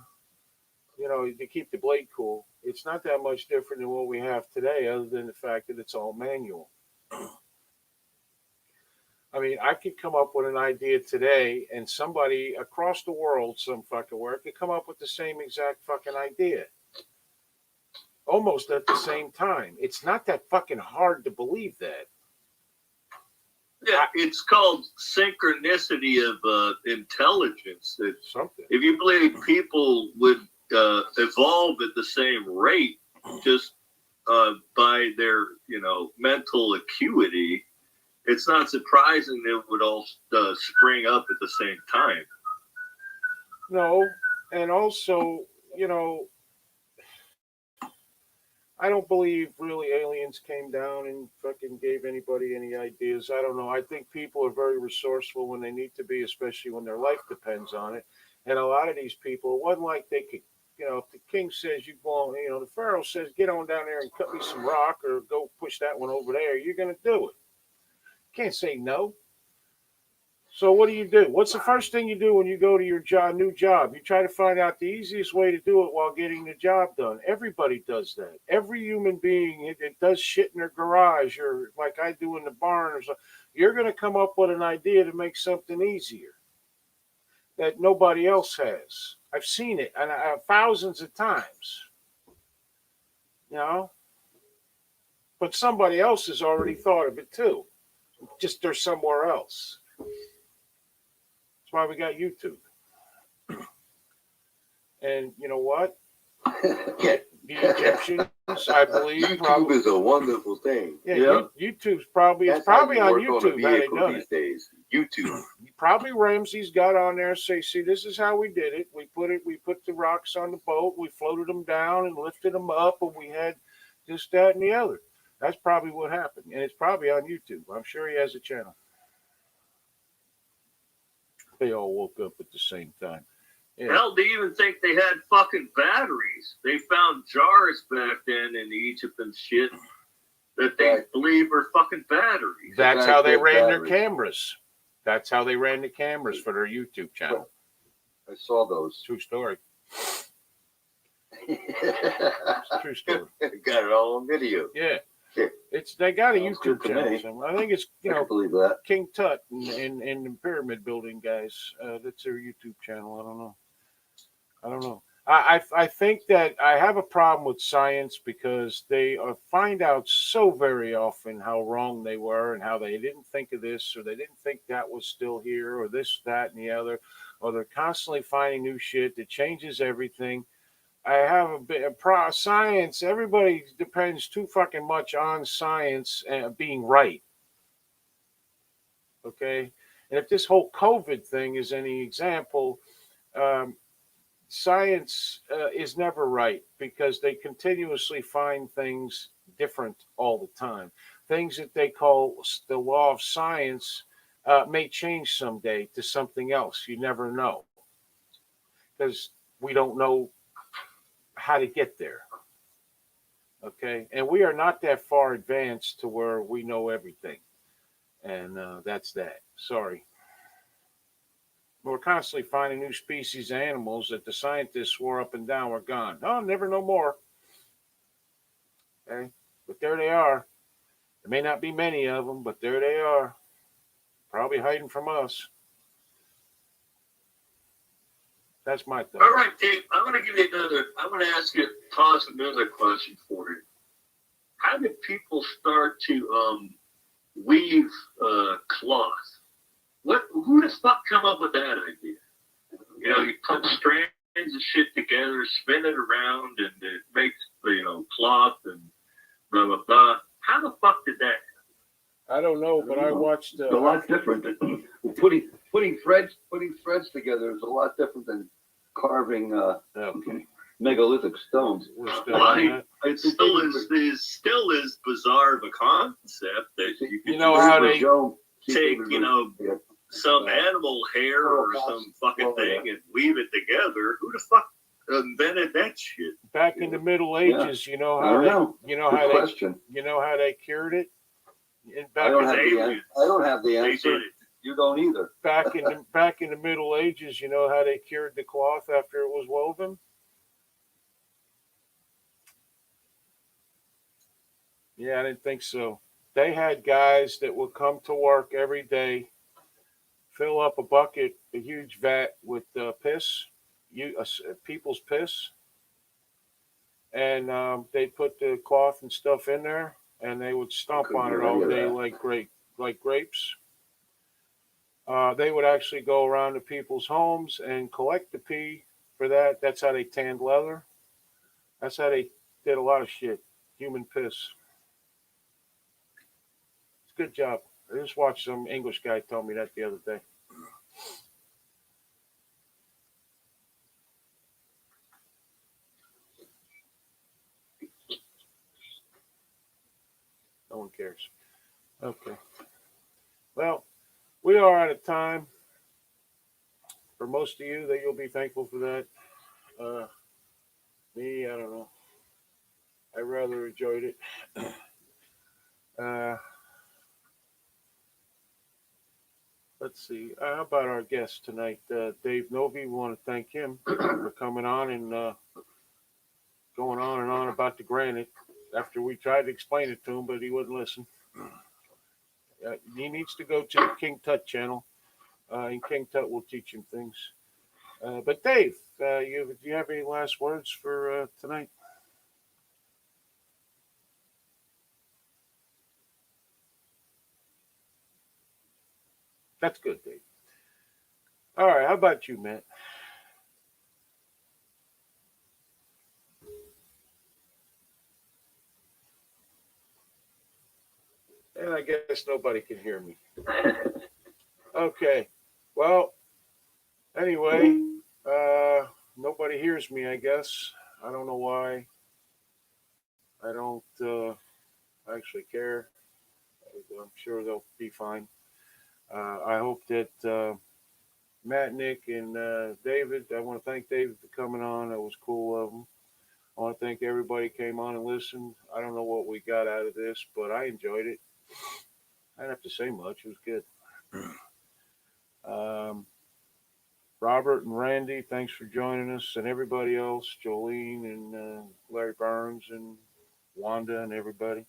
Speaker 1: keep the blade cool. It's not that much different than what we have today, other than the fact that it's all manual. I mean, I could come up with an idea today, and somebody across the world, some fucking where, could come up with the same exact fucking idea. Almost at the same time. It's not that fucking hard to believe that.
Speaker 2: Yeah, it's called synchronicity of intelligence. It's,
Speaker 1: Something.
Speaker 2: if you believe people would evolve at the same rate just by their mental acuity, it's not surprising they would all spring up at the same time.
Speaker 1: No, and also, I don't believe really aliens came down and fucking gave anybody any ideas. I don't know. I think people are very resourceful when they need to be, especially when their life depends on it. And a lot of these people, it wasn't like they could, if the king says you go on, the pharaoh says, get on down there and cut me some rock or go push that one over there, you're going to do it. Can't say no. So what do? What's the first thing you do when you go to your new job? You try to find out the easiest way to do it while getting the job done. Everybody does that. Every human being it does shit in their garage or like I do in the barn or something. You're going to come up with an idea to make something easier that nobody else has. I've seen it and thousands of times. But somebody else has already thought of it too. Just they're somewhere else. That's why we got YouTube. And you know what?
Speaker 3: Yeah.
Speaker 1: The Egyptians, I believe,
Speaker 3: YouTube
Speaker 1: probably.
Speaker 3: is a wonderful thing.
Speaker 1: Yeah, YouTube's probably it's
Speaker 3: That's how
Speaker 1: probably
Speaker 3: you
Speaker 1: on
Speaker 3: work
Speaker 1: YouTube
Speaker 3: a
Speaker 1: how they
Speaker 3: vehicle
Speaker 1: done
Speaker 3: these
Speaker 1: it.
Speaker 3: days. YouTube.
Speaker 1: Probably Ramsey's got on there say, see, this is how we did it. We put the rocks on the boat, we floated them down and lifted them up, and we had this, that, and the other. That's probably what happened, and it's probably on YouTube. I'm sure he has a channel. They all woke up at the same time. Yeah.
Speaker 2: Hell, they even think they had fucking batteries. They found jars back then in Egypt and shit that they
Speaker 4: Right.
Speaker 2: believe are fucking batteries.
Speaker 1: That's how they
Speaker 4: Exactly,
Speaker 1: ran their
Speaker 4: batteries.
Speaker 1: cameras. That's how they ran the cameras for their YouTube channel.
Speaker 4: I saw those.
Speaker 1: True story. It's a true story.
Speaker 3: Got it all on video.
Speaker 1: Yeah.
Speaker 3: Yeah.
Speaker 1: They got a
Speaker 4: Sounds
Speaker 1: YouTube
Speaker 4: good to
Speaker 1: channel.
Speaker 4: me.
Speaker 1: Somewhere. I think it's
Speaker 4: I can believe that.
Speaker 1: King Tut and the Pyramid Building guys. That's their YouTube channel. I don't know. I think that I have a problem with science because they find out so very often how wrong they were and how they didn't think of this or they didn't think that was still here or this, that, and the other, or they're constantly finding new shit that changes everything. I have a bit of science. Everybody depends too fucking much on science being right. Okay. And if this whole COVID thing is any example, science is never right because they continuously find things different all the time. Things that they call the law of science may change someday to something else. You never know because we don't know how to get there. Okay, and we are not that far advanced to where we know everything, and that's that. Sorry. We're constantly finding new species of animals that the scientists swore up and down were gone. Oh, never no more. Okay, but there they are. There may not be many of them, but there they are, probably hiding from us. That's my thought.
Speaker 2: All right, Dave. I'm going to give you another. I'm going to toss another question for you. How did people start to weave cloth? Who the fuck come up with that idea? You know, you put strands of shit together, spin it around, and it makes cloth and blah blah blah. How the fuck did that?
Speaker 1: I don't know, but I watched.
Speaker 4: It's a lot different. Putting threads together is a lot different than carving
Speaker 1: Okay.
Speaker 4: megalithic stones.
Speaker 1: We're still on that.
Speaker 2: It still is bizarre of a concept that you can
Speaker 1: You know how they
Speaker 2: take some animal hair or some fucking thing and weave it together. Who the fuck invented that shit?
Speaker 1: back in the Middle Ages, you know
Speaker 4: I
Speaker 1: how
Speaker 4: don't
Speaker 1: they,
Speaker 4: know.
Speaker 1: you know
Speaker 4: Good
Speaker 1: how
Speaker 4: question.
Speaker 1: you know how they cured it.
Speaker 4: I don't have the
Speaker 2: aliens.
Speaker 4: answer. I don't have the
Speaker 2: They
Speaker 4: answer.
Speaker 2: did it.
Speaker 4: You don't either.
Speaker 1: back in the Middle Ages, you know how they cured the cloth after it was woven. Yeah, I didn't think so. They had guys that would come to work every day, fill up a huge vat with piss, people's piss, and they put the cloth and stuff in there, and they would stomp
Speaker 4: Couldn't
Speaker 1: on it
Speaker 4: hear any
Speaker 1: all
Speaker 4: of
Speaker 1: day
Speaker 4: that.
Speaker 1: like grapes. They would actually go around to people's homes and collect the pee for that. That's how they tanned leather. That's how they did a lot of shit. Human piss. It's a good job. I just watched some English guy tell me that the other day. No one cares. Okay. Well, we are out of time. For most of you, that you'll be thankful for that. Me, I don't know. I rather enjoyed it. Uh, let's see. How about our guest tonight, Dave Novi? We want to thank him for coming on and going on and on about the granite after we tried to explain it to him, but he wouldn't listen. He needs to go to the King Tut channel, and King Tut will teach him things. But Dave, do you have any last words for tonight? That's good, Dave. All right, how about you, Matt? And I guess nobody can hear me. Okay. Well, anyway, nobody hears me, I guess. I don't know why. I don't actually care. I'm sure they'll be fine. I hope that Matt, Nick, and David, I want to thank David for coming on. That was cool of him. I want to thank everybody who came on and listened. I don't know what we got out of this, but I enjoyed it. I didn't have to say much. It was good. Robert and Randy, thanks for joining us, and everybody else, Jolene and Larry Burns and Wanda and everybody.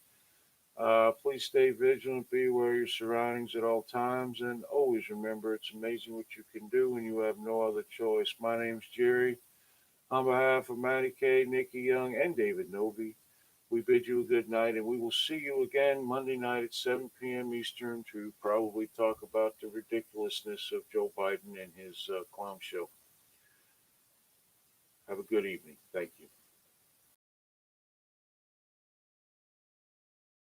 Speaker 1: Please stay vigilant, be aware of your surroundings at all times, and always remember it's amazing what you can do when you have no other choice. My name's Jerry. On behalf of Matty K, Nikki Young, and David Novi, we bid you a good night, and we will see you again Monday night at 7 p.m. Eastern to probably talk about the ridiculousness of Joe Biden and his clown show. Have a good evening. Thank you.